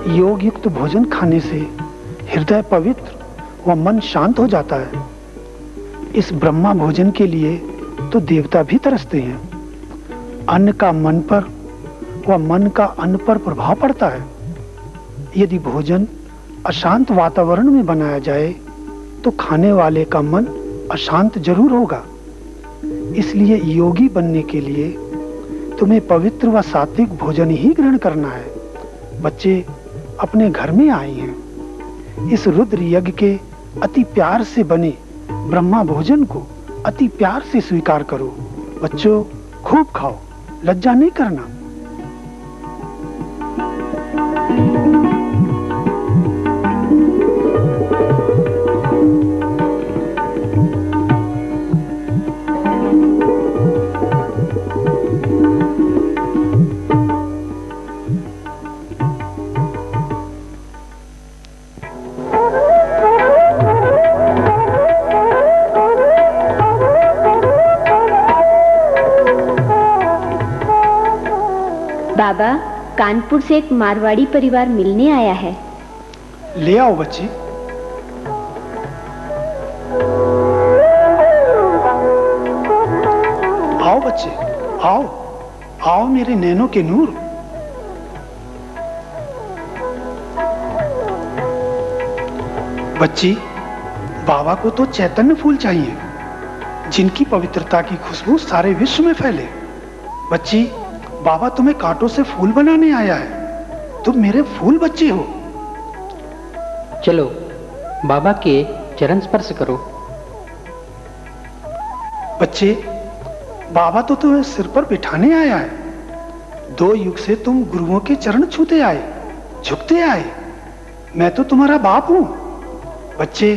योग युक्त भोजन खाने से हृदय पवित्र व मन शांत हो जाता है। इस ब्रह्मा भोजन के लिए तो देवता भी तरसते हैं। अन्न का मन पर व मन का अन्न पर प्रभाव पड़ता है। यदि भोजन अशांत वातावरण में बनाया जाए तो खाने वाले का मन अशांत जरूर होगा। इसलिए योगी बनने के लिए तुम्हें पवित्र व सात्विक भोजन ही ग्रहण करना है। बच्चे अपने घर में आए हैं। इस रुद्र यज्ञ के अति प्यार से बने ब्रह्मा भोजन को अति प्यार से स्वीकार करो। बच्चों, खूब खाओ, लज्जा नहीं करना। बाबा, कानपुर से एक मारवाड़ी परिवार मिलने आया है। ले आओ बच्चे। आओ बच्चे, आओ आओ मेरे नैनों के नूर। बच्ची, बाबा को तो चैतन्य फूल चाहिए, जिनकी पवित्रता की खुशबू सारे विश्व में फैले। बच्ची, बाबा तुम्हें कांटों से फूल बनाने आया है। तुम मेरे फूल बच्चे हो। चलो, बाबा के चरण स्पर्श करो। बच्चे, बाबा तो तुम्हें सिर पर बिठाने आया है। 2 युग से तुम गुरुओं के चरण छूते आए, झुकते आए। मैं तो तुम्हारा बाप हूं। बच्चे,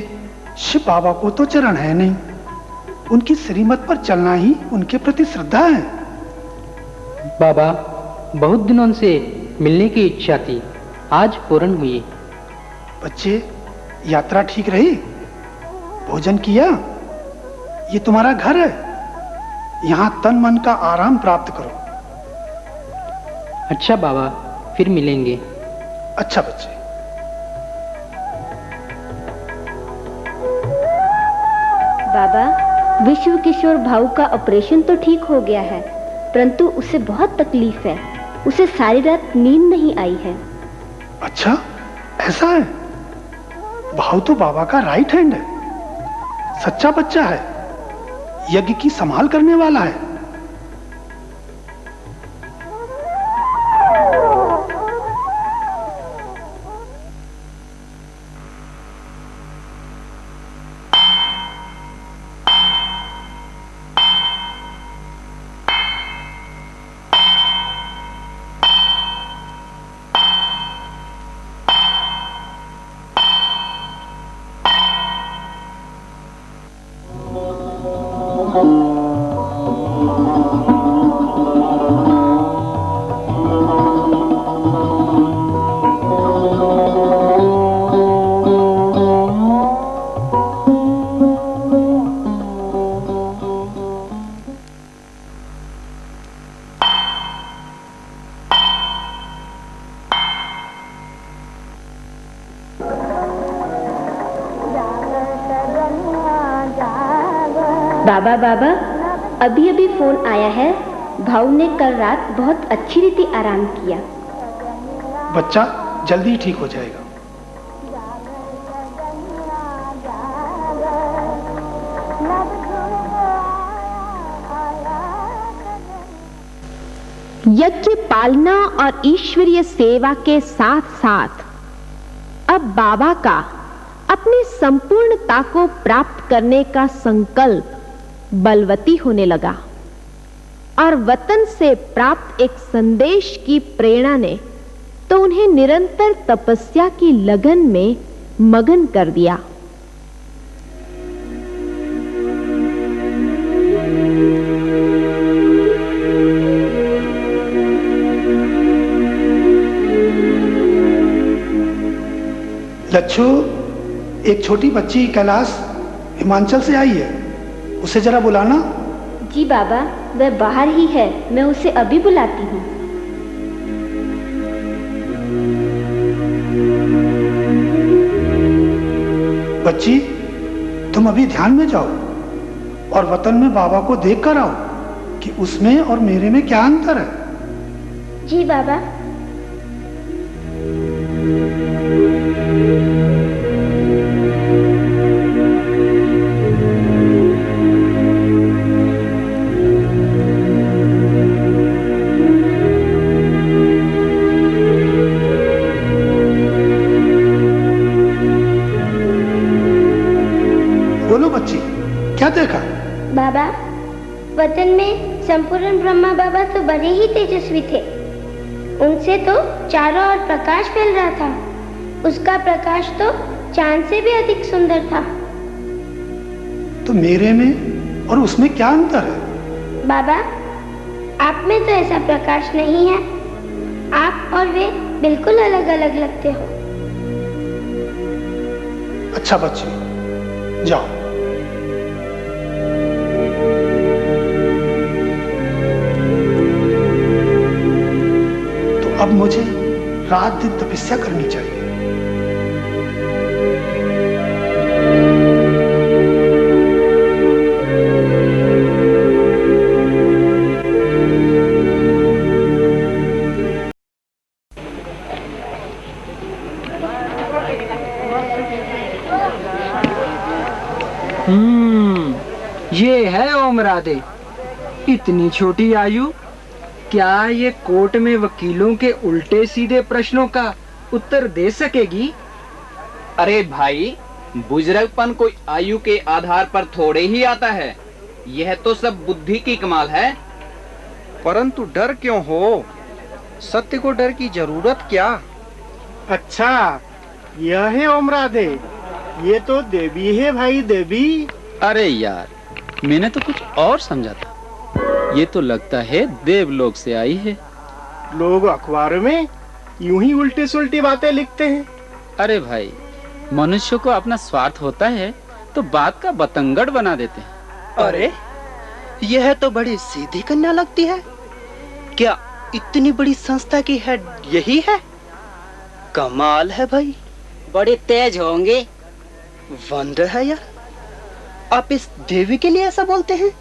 शिव बाबा को तो चरण है नहीं। उनकी श्रीमत पर चलना ही उनके प्रति श्रद्धा है। बाबा, बहुत दिनों से मिलने की इच्छा थी, आज पूर्ण हुई। बच्चे, यात्रा ठीक रही? भोजन किया? ये तुम्हारा घर है। यहाँ तन मन का आराम प्राप्त करो। अच्छा बाबा, फिर मिलेंगे। अच्छा बच्चे। बाबा, विश्व किशोर भाऊ का ऑपरेशन तो ठीक हो गया है, परंतु उसे बहुत तकलीफ है। उसे सारी रात नींद नहीं आई है। अच्छा, ऐसा है? भाऊ तो बाबा का राइट हैंड है, सच्चा बच्चा है, यज्ञ की संभाल करने वाला है। बाबा बाबा, अभी अभी फोन आया है। भाऊ ने कल रात बहुत अच्छी रीति आराम किया। बच्चा जल्दी ठीक हो जाएगा। यज्ञ पालना और ईश्वरीय सेवा के साथ साथ अब बाबा का अपनी संपूर्णता को प्राप्त करने का संकल्प बलवती होने लगा और वतन से प्राप्त एक संदेश की प्रेरणा ने तो उन्हें निरंतर तपस्या की लगन में मगन कर दिया। लच्छू, एक छोटी बच्ची कैलाश हिमाचल से आई है, उसे जरा बुलाना। जी बाबा, वह बाहर ही है, मैं उसे अभी बुलाती हूँ। बच्ची, तुम अभी ध्यान में जाओ और वतन में बाबा को देख कर आओ कि उसमें और मेरे में क्या अंतर है। जी बाबा। क्या देखा? बाबा, वतन में संपूर्ण ब्रह्मा बाबा तो बड़े ही तेजस्वी थे। उनसे तो चारों ओर प्रकाश फैल रहा था। उसका प्रकाश तो चांद से भी अधिक सुंदर था। तो मेरे में और उसमें क्या अंतर है? बाबा, आप में तो ऐसा प्रकाश नहीं है। आप और वे बिल्कुल अलग अलग लगते हो। अच्छा बच्चे, जाओ। अब मुझे रात दिन तपस्या करनी चाहिए। ये है ओम राधे। इतनी छोटी आयु, क्या ये कोर्ट में वकीलों के उल्टे सीधे प्रश्नों का उत्तर दे सकेगी? अरे भाई, बुजुर्गपन कोई आयु के आधार पर थोड़े ही आता है। यह तो सब बुद्धि की कमाल है। परंतु डर क्यों हो? सत्य को डर की जरूरत क्या? अच्छा, यह है ओम राधे। ये तो देवी है भाई, देवी। अरे यार, मैंने तो कुछ और समझा था। ये तो लगता है देवलोक से आई है। लोग अखबार में यूं ही उल्टी सुल्टी बातें लिखते हैं। अरे भाई, मनुष्य को अपना स्वार्थ होता है तो बात का बतंगड़ बना देते हैं। अरे, यह तो बड़ी सीधी कन्या लगती है। क्या इतनी बड़ी संस्था की हेड यही है? कमाल है भाई। बड़ी तेज होंगे। वंडर है यार। आप इस देवी के लिए ऐसा बोलते हैं?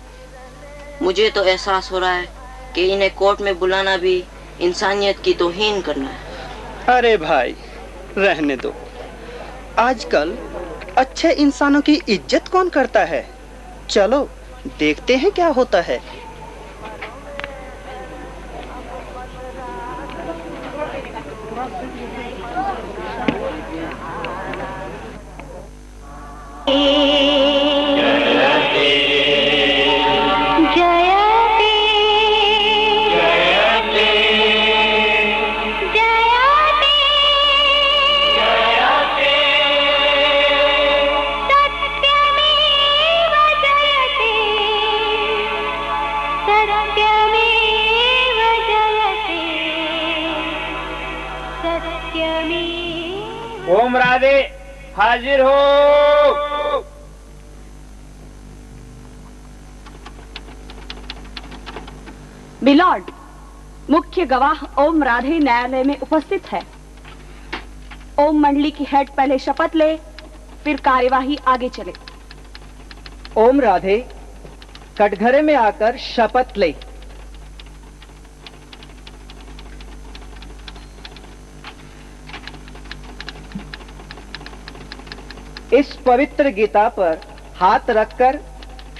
मुझे तो एहसास हो रहा है कि इन्हें कोर्ट में बुलाना भी इंसानियत की तौहीन करना है। अरे भाई, रहने दो। आजकल अच्छे इंसानों की इज्जत कौन करता है? चलो देखते हैं क्या होता है। ओम राधे हाजिर हो। मिलॉर्ड, मुख्य गवाह ओम राधे न्यायालय में उपस्थित है। ओम मंडली की हेड पहले शपथ ले, फिर कार्यवाही आगे चले। ओम राधे कटघरे में आकर शपथ ले। इस पवित्र गीता पर हाथ रखकर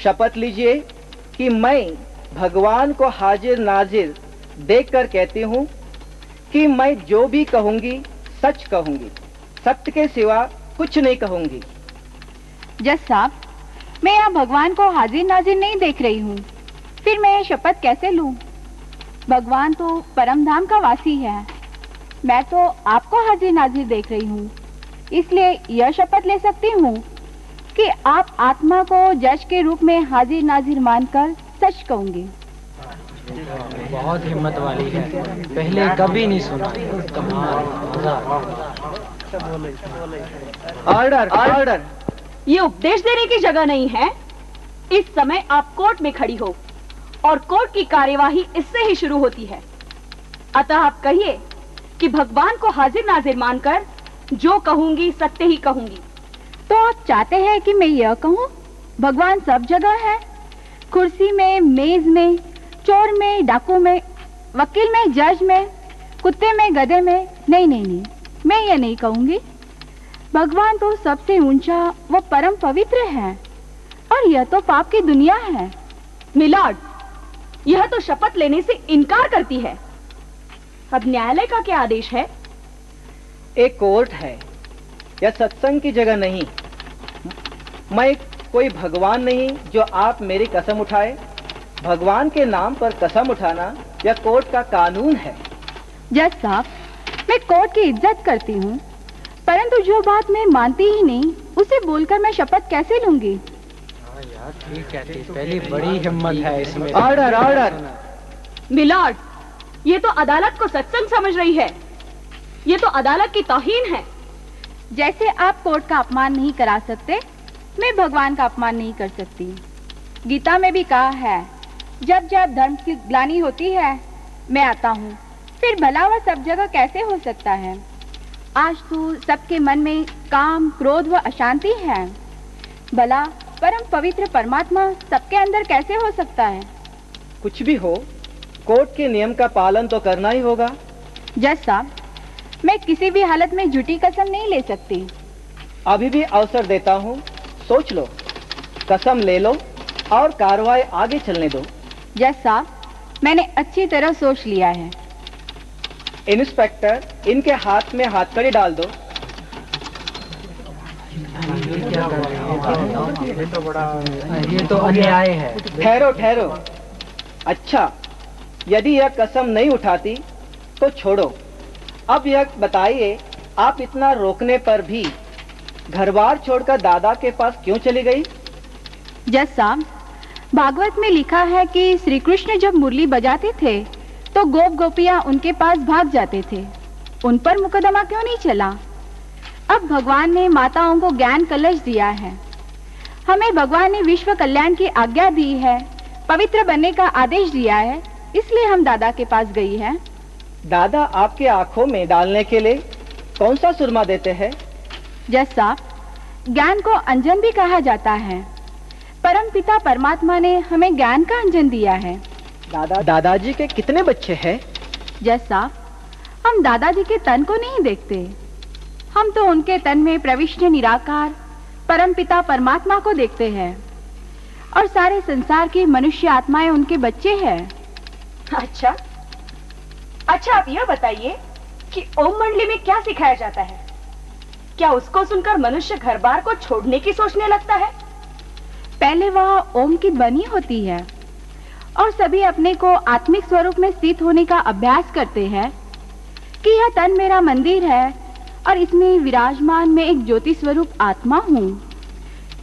शपथ लीजिए कि मैं भगवान को हाजिर नाजिर देखकर कहती हूँ कि मैं जो भी कहूंगी सच कहूंगी, सत्य के सिवा कुछ नहीं कहूंगी। जज साहब, मैं यहाँ भगवान को हाजिर नाजिर नहीं देख रही हूँ, फिर मैं ये शपथ कैसे लूँ? भगवान तो परम धाम का वासी है, मैं तो आपको हाजिर नाजिर देख रही हूँ, इसलिए यह शपथ ले सकती हूँ कि आप आत्मा को जज के रूप में हाजिर नाजिर मानकर सच कहूंगी। बहुत हिम्मत वाली है, पहले कभी नहीं सुना। ऑर्डर ऑर्डर, ये उपदेश देने की जगह नहीं है। इस समय आप कोर्ट में खड़ी हो और कोर्ट की कार्यवाही इससे ही शुरू होती है। अतः आप कहिए कि भगवान को हाजिर नाजिर मानकर जो कहूंगी सत्य ही कहूंगी। तो आप चाहते हैं कि मैं यह कहूं भगवान सब जगह है, कुर्सी में, मेज में, चोर में, डाकू में, वकील में, जज में, कुत्ते में, गधे में? नहीं नहीं नहीं, मैं ये नहीं कहूंगी। भगवान तो सबसे ऊंचा वो परम पवित्र है और यह तो पाप की दुनिया है। मिलॉर्ड, यह तो शपथ लेने से इनकार करती है। अब न्यायालय का क्या आदेश है? एक कोर्ट है, यह सत्संग की जगह नहीं। मैं कोई भगवान नहीं जो आप मेरी कसम उठाए। भगवान के नाम पर कसम उठाना यह कोर्ट का कानून है। जज साहब, मैं कोर्ट की इज्जत करती हूँ, परंतु जो बात मैं मानती ही नहीं उसे बोलकर मैं शपथ कैसे लूंगी? यार ठीक कहती, पहली बड़ी हिम्मत है इसमें। Order order. मिलॉर्ड, ये तो अदालत को सत्संग समझ रही है, ये तो अदालत की तौहीन है। जैसे आप कोर्ट का अपमान नहीं करा सकते, मैं भगवान का अपमान नहीं कर सकती। गीता में भी कहा है, जब जब धर्म की ग्लानि होती है मैं आता हूँ, फिर भला वह सब जगह कैसे हो सकता है? आज तो सबके मन में काम, क्रोध व अशांति है, भला परम पवित्र परमात्मा सबके अंदर कैसे हो सकता है? कुछ भी हो, कोर्ट के नियम का पालन तो करना ही होगा। जज साहब, मैं किसी भी हालत में झूठी कसम नहीं ले सकती। अभी भी अवसर देता हूँ, सोच लो, कसम ले लो और कार्रवाई आगे चलने दो। जज साहब, मैंने अच्छी तरह सोच लिया है। इंस्पेक्टर, इनके हाथ में हाथकड़ी डाल दो। ये तो अन्याय है। ठहरो ठहरो। अच्छा, यदि यह कसम नहीं उठाती तो छोड़ो। अब यह बताइए, आप इतना रोकने पर भी घर बार छोड़कर दादा के पास क्यों चली गई? जज साहब, भागवत में लिखा है कि श्री कृष्ण जब मुरली बजाते थे तो गोप गोपियां उनके पास भाग जाते थे। उन पर मुकदमा क्यों नहीं चला? अब भगवान ने माताओं को ज्ञान कलश दिया है, हमें भगवान ने विश्व कल्याण की आज्ञा दी है, पवित्र बनने का आदेश दिया है, इसलिए हम दादा के पास गई है। दादा आपके आंखों में डालने के लिए कौन सा सुरमा देते हैं? जज साहब, ज्ञान को अंजन भी कहा जाता है। परम पिता परमात्मा ने हमें ज्ञान का अंजन दिया है। दादाजी के कितने बच्चे हैं? जज साहब, हम दादाजी के तन को नहीं देखते, हम तो उनके तन में प्रविष्ट निराकार परम पिता परमात्मा को देखते हैं और सारे संसार की मनुष्य आत्माएं उनके बच्चे हैं। अच्छा, आप यह बताइए कि ओम मंडली में क्या सिखाया जाता है? क्या उसको सुनकर मनुष्य घर बार को छोड़ने की सोचने लगता है? पहले वह ओम की ध्वनि होती है और सभी अपने को आत्मिक स्वरूप में स्थित होने का अभ्यास करते हैं कि यह तन मेरा मंदिर है और इसमें विराजमान मैं एक ज्योति स्वरूप आत्मा हूँ।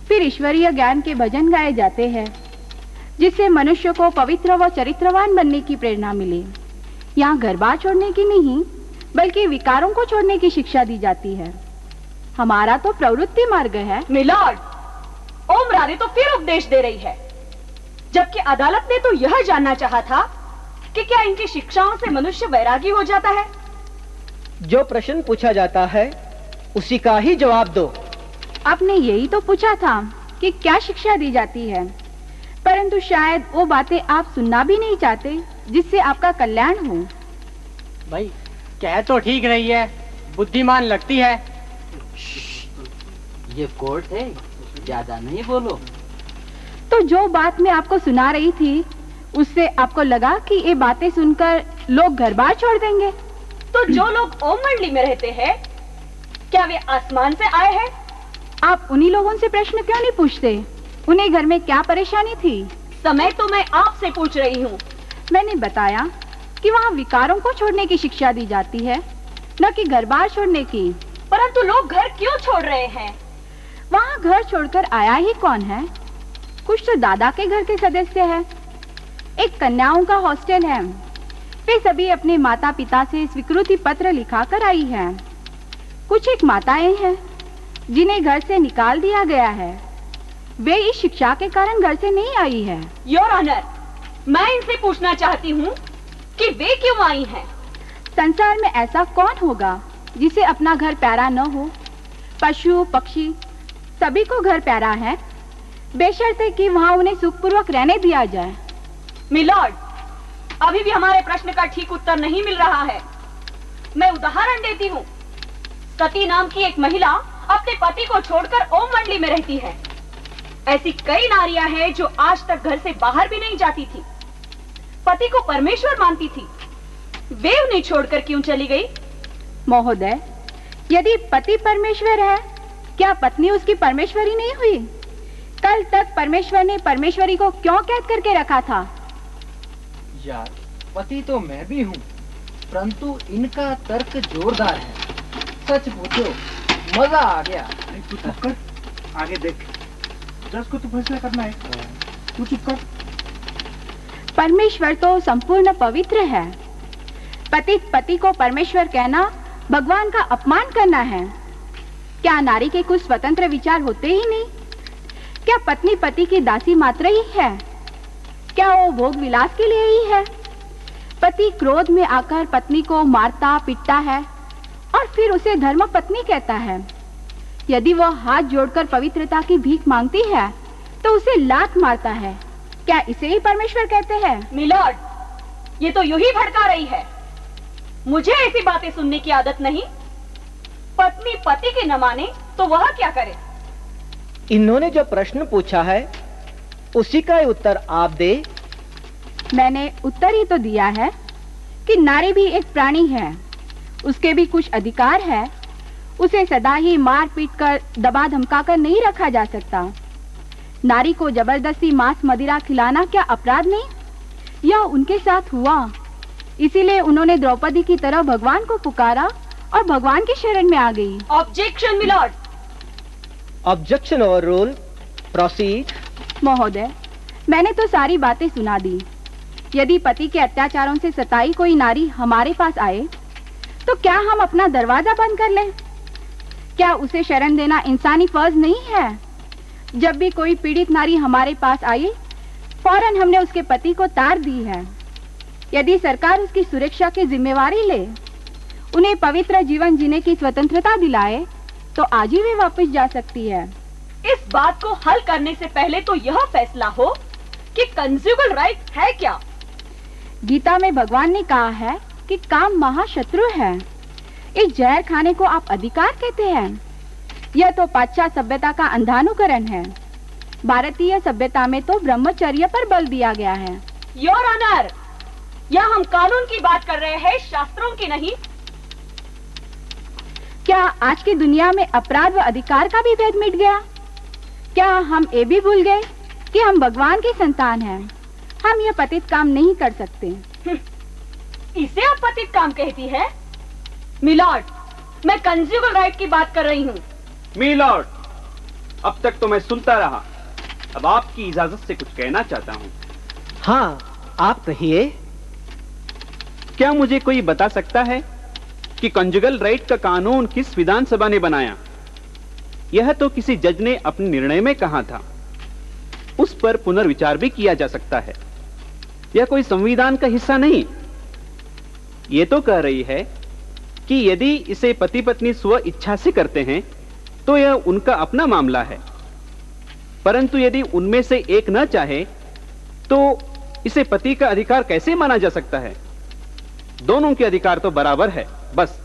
फिर ईश्वरीय ज्ञान के भजन गाए जाते हैं जिससे मनुष्य को पवित्र व चरित्रवान बनने की प्रेरणा मिले। यहाँ घर बार छोड़ने की नहीं, बल्कि विकारों को छोड़ने की शिक्षा दी जाती है। हमारा तो प्रवृत्ति मार्ग है। मिलॉर्ड, ओम राधे तो फिर उपदेश दे रही है, जबकि अदालत ने तो यह जानना चाहा था कि क्या इनकी शिक्षाओं से मनुष्य वैरागी हो जाता है। जो प्रश्न पूछा जाता है उसी का ही जवाब दो। आपने यही तो पूछा था कि क्या शिक्षा दी जाती है, परंतु शायद वो बातें आप सुनना भी नहीं चाहते जिससे आपका कल्याण हो। भाई कह तो ठीक रही है, बुद्धिमान लगती है। ये कोर्ट है, ज्यादा नहीं बोलो। तो जो बात मैं आपको सुना रही थी उससे आपको लगा कि ये बातें सुनकर लोग घर बार छोड़ देंगे? तो जो लोग ओम मंडली में रहते हैं, क्या वे आसमान से आए हैं? आप उन्हीं लोगों से प्रश्न क्यों नहीं पूछते? उन्हें घर में क्या परेशानी थी? समय तो मैं आपसे पूछ रही हूँ। मैंने बताया कि वहाँ विकारों को छोड़ने की शिक्षा दी जाती है, न कि घर बार छोड़ने की। परंतु लोग घर क्यों छोड़ रहे हैं? वहाँ घर छोड़कर आया ही कौन है? कुछ तो दादा के घर के सदस्य हैं। एक कन्याओं का हॉस्टल है। वे सभी अपने माता पिता से स्वीकृति पत्र लिखा कर आई हैं। कुछ एक माताएं हैं जिन्हें घर से निकाल दिया गया है। वे इस शिक्षा के कारण घर से नहीं आई है। योर ऑनर, मैं इनसे पूछना चाहती हूँ कि वे क्यों आई हैं? संसार में ऐसा कौन होगा जिसे अपना घर प्यारा न हो? पशु पक्षी सभी को घर प्यारा है, बेशर्ते कि वहाँ उन्हें सुखपूर्वक रहने दिया जाए। मिलॉर्ड, अभी भी हमारे प्रश्न का ठीक उत्तर नहीं मिल रहा है। मैं उदाहरण देती हूँ। सती नाम की एक महिला अपने पति को छोड़कर ओम मंडली में रहती है। ऐसी कई नारियां हैं जो आज तक घर से बाहर भी नहीं जाती थी, पति को परमेश्वर मानती थी। वे उन्हें छोड़कर क्यों चली गई? महोदय, यदि पति परमेश्वर है, क्या पत्नी उसकी परमेश्वरी नहीं हुई? कल तक परमेश्वर ने परमेश्वरी को क्यों कैद करके रखा था? यार, पति तो मैं भी हूँ, परंतु इनका तर्क जोरदार है। सच पूछो, मजा आ गया। तू चुप कर, आगे देख। जज को तो फैसला करना है, तू चुप कर। परमेश्वर तो संपूर्ण पवित्र है। पति पति को परमेश्वर कहना भगवान का अपमान करना है। क्या नारी के कुछ स्वतंत्र विचार होते ही नहीं? क्या पत्नी पति की दासी मात्र ही है? क्या वो भोग विलास के लिए ही है? पति क्रोध में आकर पत्नी को मारता पीटता है और फिर उसे धर्म पत्नी कहता है। यदि वह हाथ जोड़कर पवित्रता की भीख मांगती है तो उसे लात मारता है। क्या इसे ही परमेश्वर कहते हैं? मिलॉर्ड, ये तो यूं ही भड़का रही है। मुझे ऐसी बातें सुनने की आदत नहीं। पत्नी पति के न माने तो वह क्या करे? इन्होंने जो प्रश्न पूछा है उसी का उत्तर आप दे। मैंने उत्तर ही तो दिया है कि नारी भी एक प्राणी है, उसके भी कुछ अधिकार है। उसे सदा ही मार पीट कर दबा धमका कर नहीं रखा जा सकता। नारी को जबरदस्ती मांस मदिरा खिलाना क्या अपराध नहीं? यह उनके साथ हुआ, इसीलिए उन्होंने द्रौपदी की तरह भगवान को पुकारा और भगवान की शरण में आ गई। Objection milord. Objection overrule, proceed. महोदय, मैंने तो सारी बातें सुना दी। यदि पति के अत्याचारों से सताई कोई नारी हमारे पास आए तो क्या हम अपना दरवाजा बंद कर लें? क्या उसे शरण देना इंसानी फर्ज नहीं है? जब भी कोई पीड़ित नारी हमारे पास आई, फौरन हमने उसके पति को तार दी है। यदि सरकार उसकी सुरक्षा की जिम्मेवारी ले, उन्हें पवित्र जीवन जीने की स्वतंत्रता दिलाए, तो आज ही वे वापस जा सकती है। इस बात को हल करने से पहले तो यह फैसला हो कि कंज्यूगल राइट है क्या? गीता में भगवान ने कहा है कि काम महाशत्रु है। इस जहर खाने को आप अधिकार कहते हैं? यह तो पाश्चात्य सभ्यता का अंधानुकरण है। भारतीय सभ्यता में तो ब्रह्मचर्य पर बल दिया गया है। योर ऑनर, यहाँ हम कानून की बात कर रहे हैं, शास्त्रों की नहीं। क्या आज की दुनिया में अपराध व अधिकार का भी भेद मिट गया? क्या हम ये भी भूल गए कि हम भगवान की संतान हैं? हम यह पतित काम नहीं कर सकते। इसे आप पतित काम कहती है? मिलॉर्ड, मैं कंज्यूगल राइट की बात कर रही हूँ। मिलॉर्ड, अब तक तो मैं सुनता रहा, अब आपकी इजाजत से कुछ कहना चाहता हूँ। हाँ, आप कहिए। क्या मुझे कोई बता सकता है कि कंजुगल राइट का कानून किस विधानसभा ने बनाया, यह तो किसी जज ने अपने निर्णय में कहा था। उस पर पुनर्विचार भी किया जा सकता है। यह कोई संविधान का हिस्सा नहीं। यह तो कह रही है कि यदि इसे पति पत्नी स्व इच्छा से करते हैं तो यह उनका अपना मामला है, परंतु यदि उनमें से एक न चाहे तो इसे पति का अधिकार कैसे माना जा सकता है? दोनों के अधिकार तो बराबर है। बस,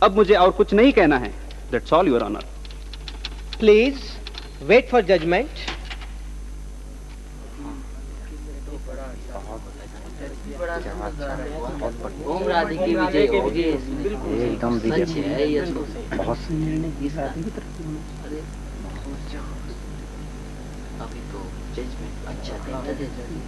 अब मुझे और कुछ नहीं कहना है। That's all your honour. Please wait for judgment. Om Radhe की विजय होगी। एकदम सच है ये तो। बहुत से निर्णय की शादी की तरफ अभी तो जजमेंट अच्छा देता है।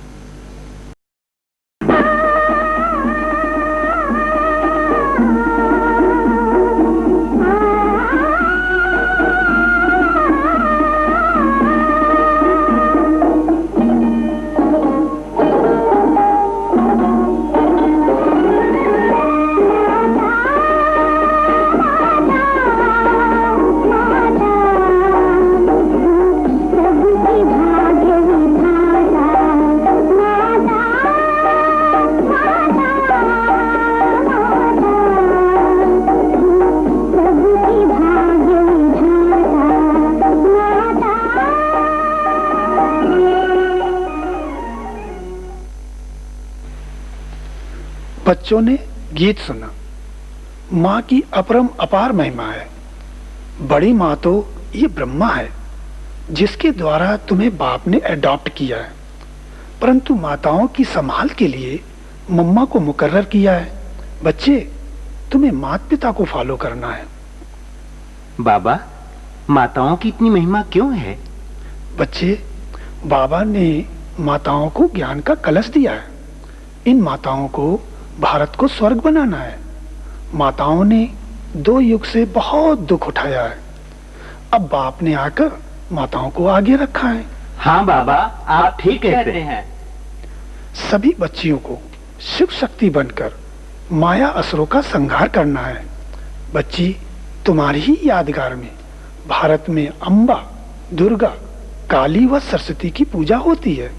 बच्चों ने गीत सुना। माँ की अपरम अपार महिमा है। बड़ी माँ तो ये ब्रह्मा है जिसके द्वारा तुम्हें बाप ने अडॉप्ट किया है, परंतु माताओं की संभाल के लिए मम्मा को मुकर्रर किया है। बच्चे, तुम्हें माता पिता को फॉलो करना है। बाबा, माताओं की इतनी महिमा क्यों है? बच्चे, बाबा ने माताओं को ज्ञान का कलश दिया है। इन माताओं को भारत को स्वर्ग बनाना है। माताओं ने 2 युग से बहुत दुख उठाया है। अब बाप ने आकर माताओं को आगे रखा है। हाँ बाबा, आप ठीक कहते हैं। सभी बच्चियों को शिव शक्ति बनकर माया असुरों का संहार करना है। बच्ची, तुम्हारी ही यादगार में भारत में अम्बा, दुर्गा, काली व सरस्वती की पूजा होती है।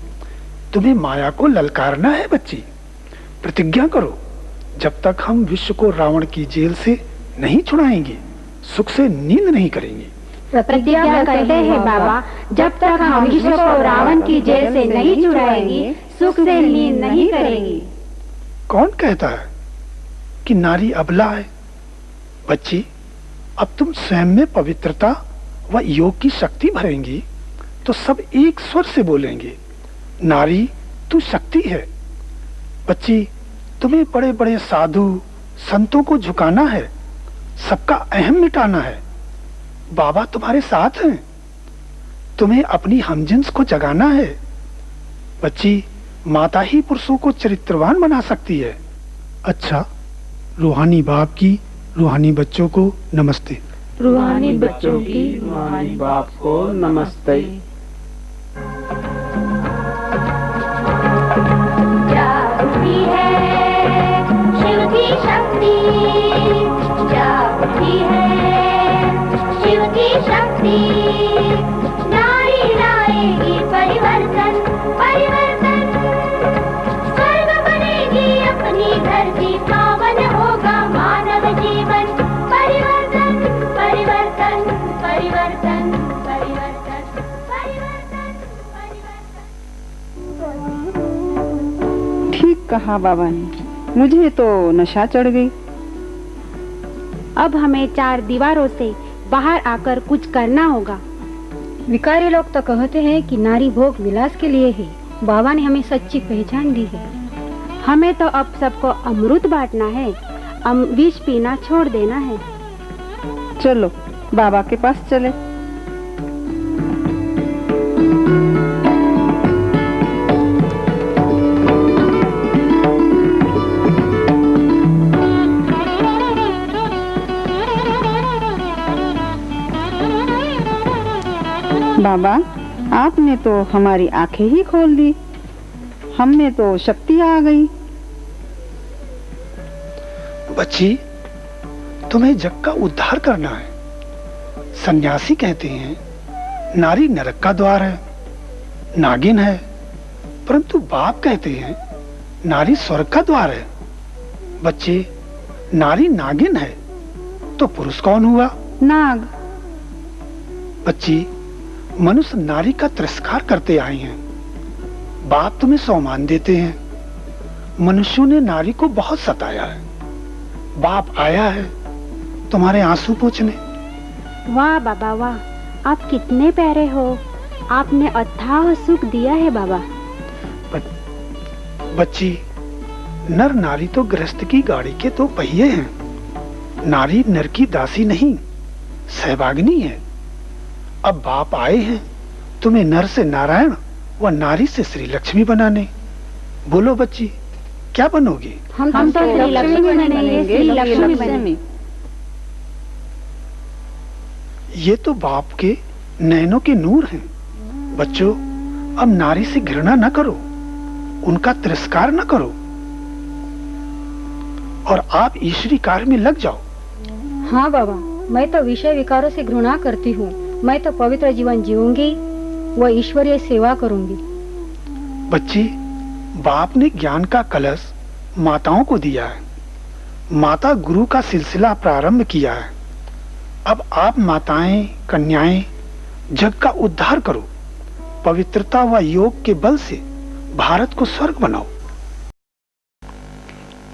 तुम्हें माया को ललकारना है। बच्ची, प्रतिज्ञा करो, जब तक हम विश्व को रावण की जेल से नहीं छुड़ाएंगे, सुख से नींद नहीं करेंगे। प्रतिज्ञा करते हैं बाबा, जब तक हम विश्व को रावण की जेल से नहीं छुड़ाएंगे, सुख से नींद नहीं करेंगे। कौन कहता है कि नारी अबला है? बच्ची, अब तुम स्वयं में पवित्रता व योग की शक्ति भरेंगी तो सब एक स्वर से बोलेंगे, नारी तू शक्ति है। बच्ची, तुम्हें बड़े बड़े साधु संतों को झुकाना है, सबका अहम मिटाना है। बाबा तुम्हारे साथ हैं। तुम्हें अपनी हमजिन्स को जगाना है। बच्ची, माता ही पुरुषों को चरित्रवान बना सकती है। अच्छा, रूहानी बाप की रूहानी बच्चों को नमस्ते। रूहानी बच्चों की रूहानी बाप को नमस्ते। शिव की शक्ति जागती है, शिव की शक्ति नारी लाएगी परिवर्तन, परिवर्तन। स्वर्ग बनेगी अपनी धरती, पावन होगा मानव जीवन। परिवर्तन, परिवर्तन, परिवर्तन, परिवर्तन, परिवर्तन, परिवर्तन। ठीक कहा बाबा ने, मुझे तो नशा चढ़ गई। अब हमें 4 दीवारों से बाहर आकर कुछ करना होगा। विकारी लोग तो कहते हैं कि नारी भोग विलास के लिए है। बाबा ने हमें सच्ची पहचान दी है। हमें तो अब सबको अमृत बांटना है, विष पीना छोड़ देना है। चलो बाबा के पास चले। बाबा, आपने तो हमारी आंखें ही खोल दी, हम में तो शक्ति आ गई। बच्ची, तुम्हें जग का उद्धार करना है। सन्यासी कहते हैं नारी नरक का द्वार है, नागिन है, परंतु बाप कहते हैं नारी स्वर्ग का द्वार है। बच्चे, नारी नागिन है तो पुरुष कौन हुआ? नाग। बच्ची, मनुष्य नारी का तिरस्कार करते आए हैं। बाप तुम्हें सम्मान देते हैं। मनुष्यों ने नारी को बहुत सताया है। बाप आया है तुम्हारे आंसू पोंछने। वाह बाबा वाह, आप कितने प्यारे हो। आपने अथाह सुख दिया है बाबा। बच्ची, नर नारी तो गृहस्थ की गाड़ी के तो पहिए हैं। नारी नर की दासी नहीं, सहभागिनी है। अब बाप आए हैं तुम्हें नर से नारायण व नारी से श्री लक्ष्मी बनाने। बोलो बच्ची, क्या बनोगी? हम तो श्री लक्ष्मी बनेंगे, श्री लक्ष्मी बनेंगे। ये तो बाप के नैनों के नूर हैं। बच्चों, अब नारी से घृणा न करो, उनका तिरस्कार न करो और आप ईश्वरी कार्य में लग जाओ। हाँ बाबा, मैं तो विषय विकारों से घृणा करती हूँ। मैं तो पवित्र जीवन जीऊंगी व ईश्वरीय सेवा करूंगी। बच्ची, बाप ने ज्ञान का कलश माताओं को दिया है। माता गुरु का सिलसिला प्रारंभ किया है। अब आप माताएं, कन्याएं जग का उद्धार करो। पवित्रता व योग के बल से भारत को स्वर्ग बनाओ।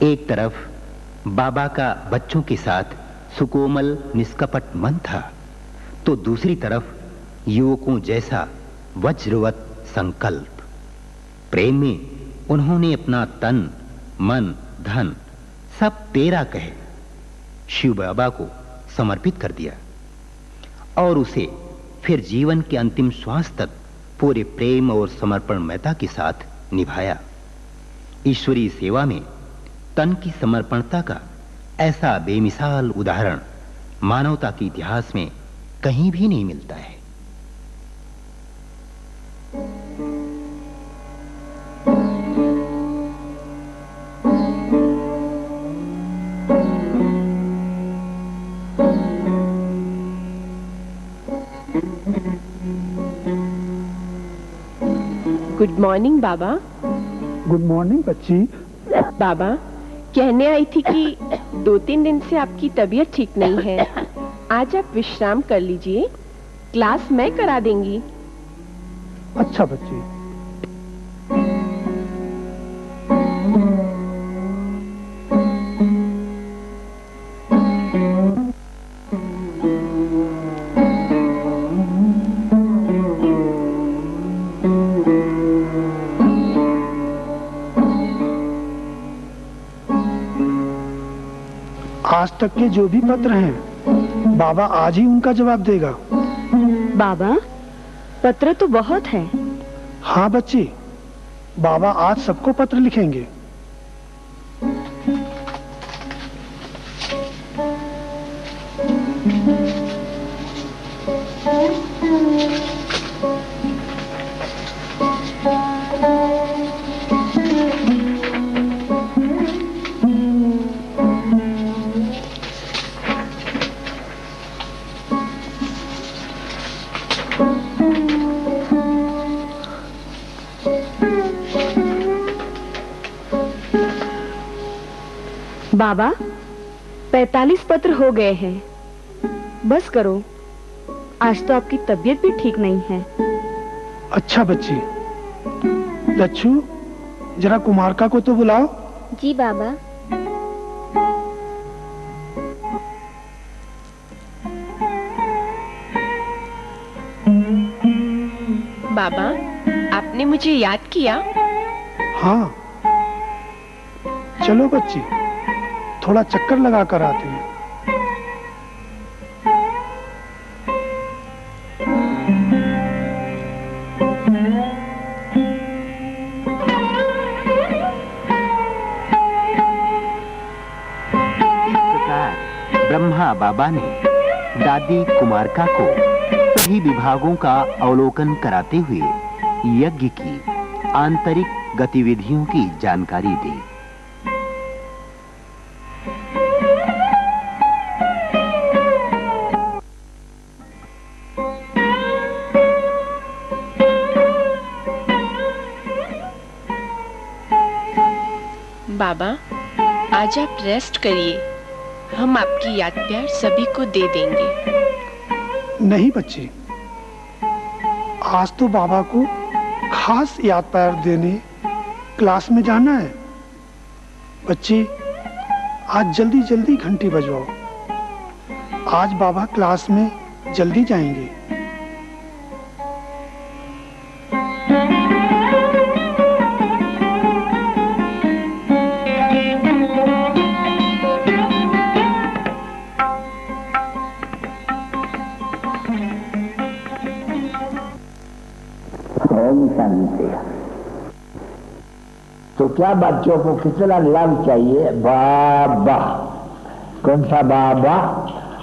एक तरफ बाबा का बच्चों के साथ सुकोमल निष्कपट मन था, तो दूसरी तरफ युवकों जैसा वज्रवत संकल्प। प्रेम में उन्होंने अपना तन, मन, धन सब तेरा कहे शिव बाबा को समर्पित कर दिया और उसे फिर जीवन के अंतिम श्वास तक पूरे प्रेम और समर्पणमयता के साथ निभाया। ईश्वरीय सेवा में तन की समर्पणता का ऐसा बेमिसाल उदाहरण मानवता के इतिहास में कहीं भी नहीं मिलता है। गुड मॉर्निंग बाबा। गुड मॉर्निंग बच्ची। बाबा, कहने आई थी कि 2-3 दिन से आपकी तबीयत ठीक नहीं है। आज आप विश्राम कर लीजिए, क्लास मैं करा देंगी। अच्छा बच्ची। आज तक के जो भी पत्र हैं, बाबा आज ही उनका जवाब देगा। बाबा, पत्र तो बहुत है। हाँ बच्ची, बाबा आज सबको पत्र लिखेंगे। बाबा, 45 पत्र हो गए हैं। बस करो, आज तो आपकी तबीयत भी ठीक नहीं है। अच्छा बच्ची। लच्छू, जरा कुमारका को तो बुलाओ। जी बाबा। बाबा, आपने मुझे याद किया? हाँ, चलो बच्ची, थोड़ा चक्कर लगा कर आते हैं। इस प्रकार ब्रह्मा बाबा ने दादी कुमारका को सभी विभागों का अवलोकन कराते हुए यज्ञ की आंतरिक गतिविधियों की जानकारी दी। बाबा, आज आप रेस्ट करिए, हम आपकी याद प्यार सभी को दे देंगे। नहीं बच्चे, आज तो बाबा को खास याद प्यार देने क्लास में जाना है। बच्चे, आज जल्दी जल्दी घंटी बजवाओ। आज बाबा क्लास में जल्दी जाएंगे। तो क्या बच्चों को कितना लाभ चाहिए? बाबा। कौन सा बाबा?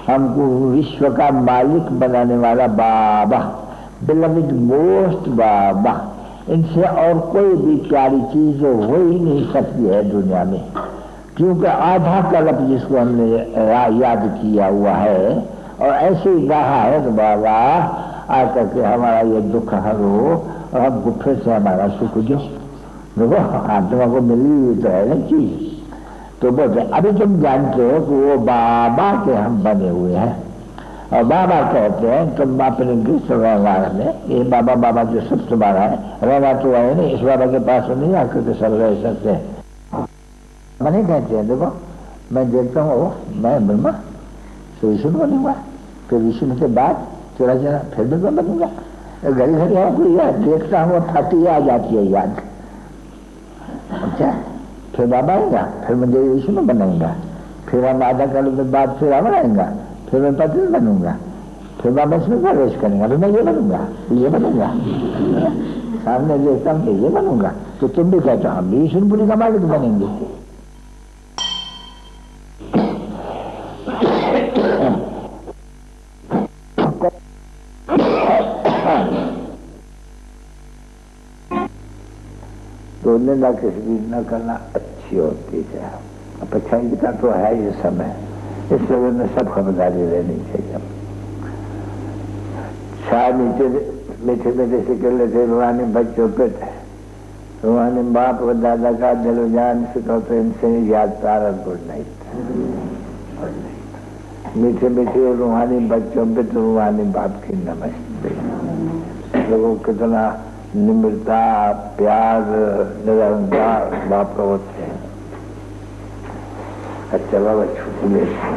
हमको विश्व का मालिक बनाने वाला बाबा, बिलविड मोस्ट बाबा। इनसे और कोई भी प्यारी चीज हो ही नहीं सकती है दुनिया में, क्योंकि आधा कल्प जिसको हमने याद किया हुआ है और ऐसे ही कहा है कि बाबा आकर के हमारा ये दुख हरो और हमको फिर से हमारा सुख दो। देखो आत्मा को मिली तो है ना चीज। तो बोलते अभी तुम जानते हो कि वो बाबा के हम बने हुए हैं, और बाबा कहते हैं तुम अपने गृह व्यवहार में, ये बाबा बाबा जो सब तुम्हारा है, रहना तो है नहीं, इस बाबा के पास तो नहीं आकर के सब रह सकते। मैंने कहते हैं देखो मैं देखता हूँ मैं ब्रह्मा तो विष्णु बनूंगा, फिर विष्णु के बाद थोड़ा जरा फिर भी मैं बनूंगा। घड़ी घड़ी आपको याद देखता हूँ फटी आ जाती है याद। अच्छा, फिर बाबा आएगा, फिर मुझे विष्णु बनाएगा, फिर हम आधा कल के बाद फिर रावण आएगा, फिर मैं पति बनूंगा, फिर बाबा इसमें प्रवेश करेंगे, फिर मैं ये बनूंगा, ये बनूंगा। सामने देखता हूँ ये बनूंगा, तो तुम भी कहते हो हम भी विष्णुपुरी का मालिक बनेंगे। तो निंदा किसी न करना अच्छी होती है। अपेक्षाएं तो है ये समय, इस समय में सब खबरदारी रहनी चाहिए। शायद नीचे मीठे मीठे से कर लेते रूहानी बच्चों पे थे, रूहानी बाप और दादा का दिल जान सिखो तो इनसे याद तारा गुड़ नहीं था। मीठे मीठे रूहानी बच्चों पे तो रूहानी बाप की नमस्ते। लोगों कितना निम्रता प्यार निरंकार बाप का होते हैं। अच्छा बाबा छुट्टी लेते हैं।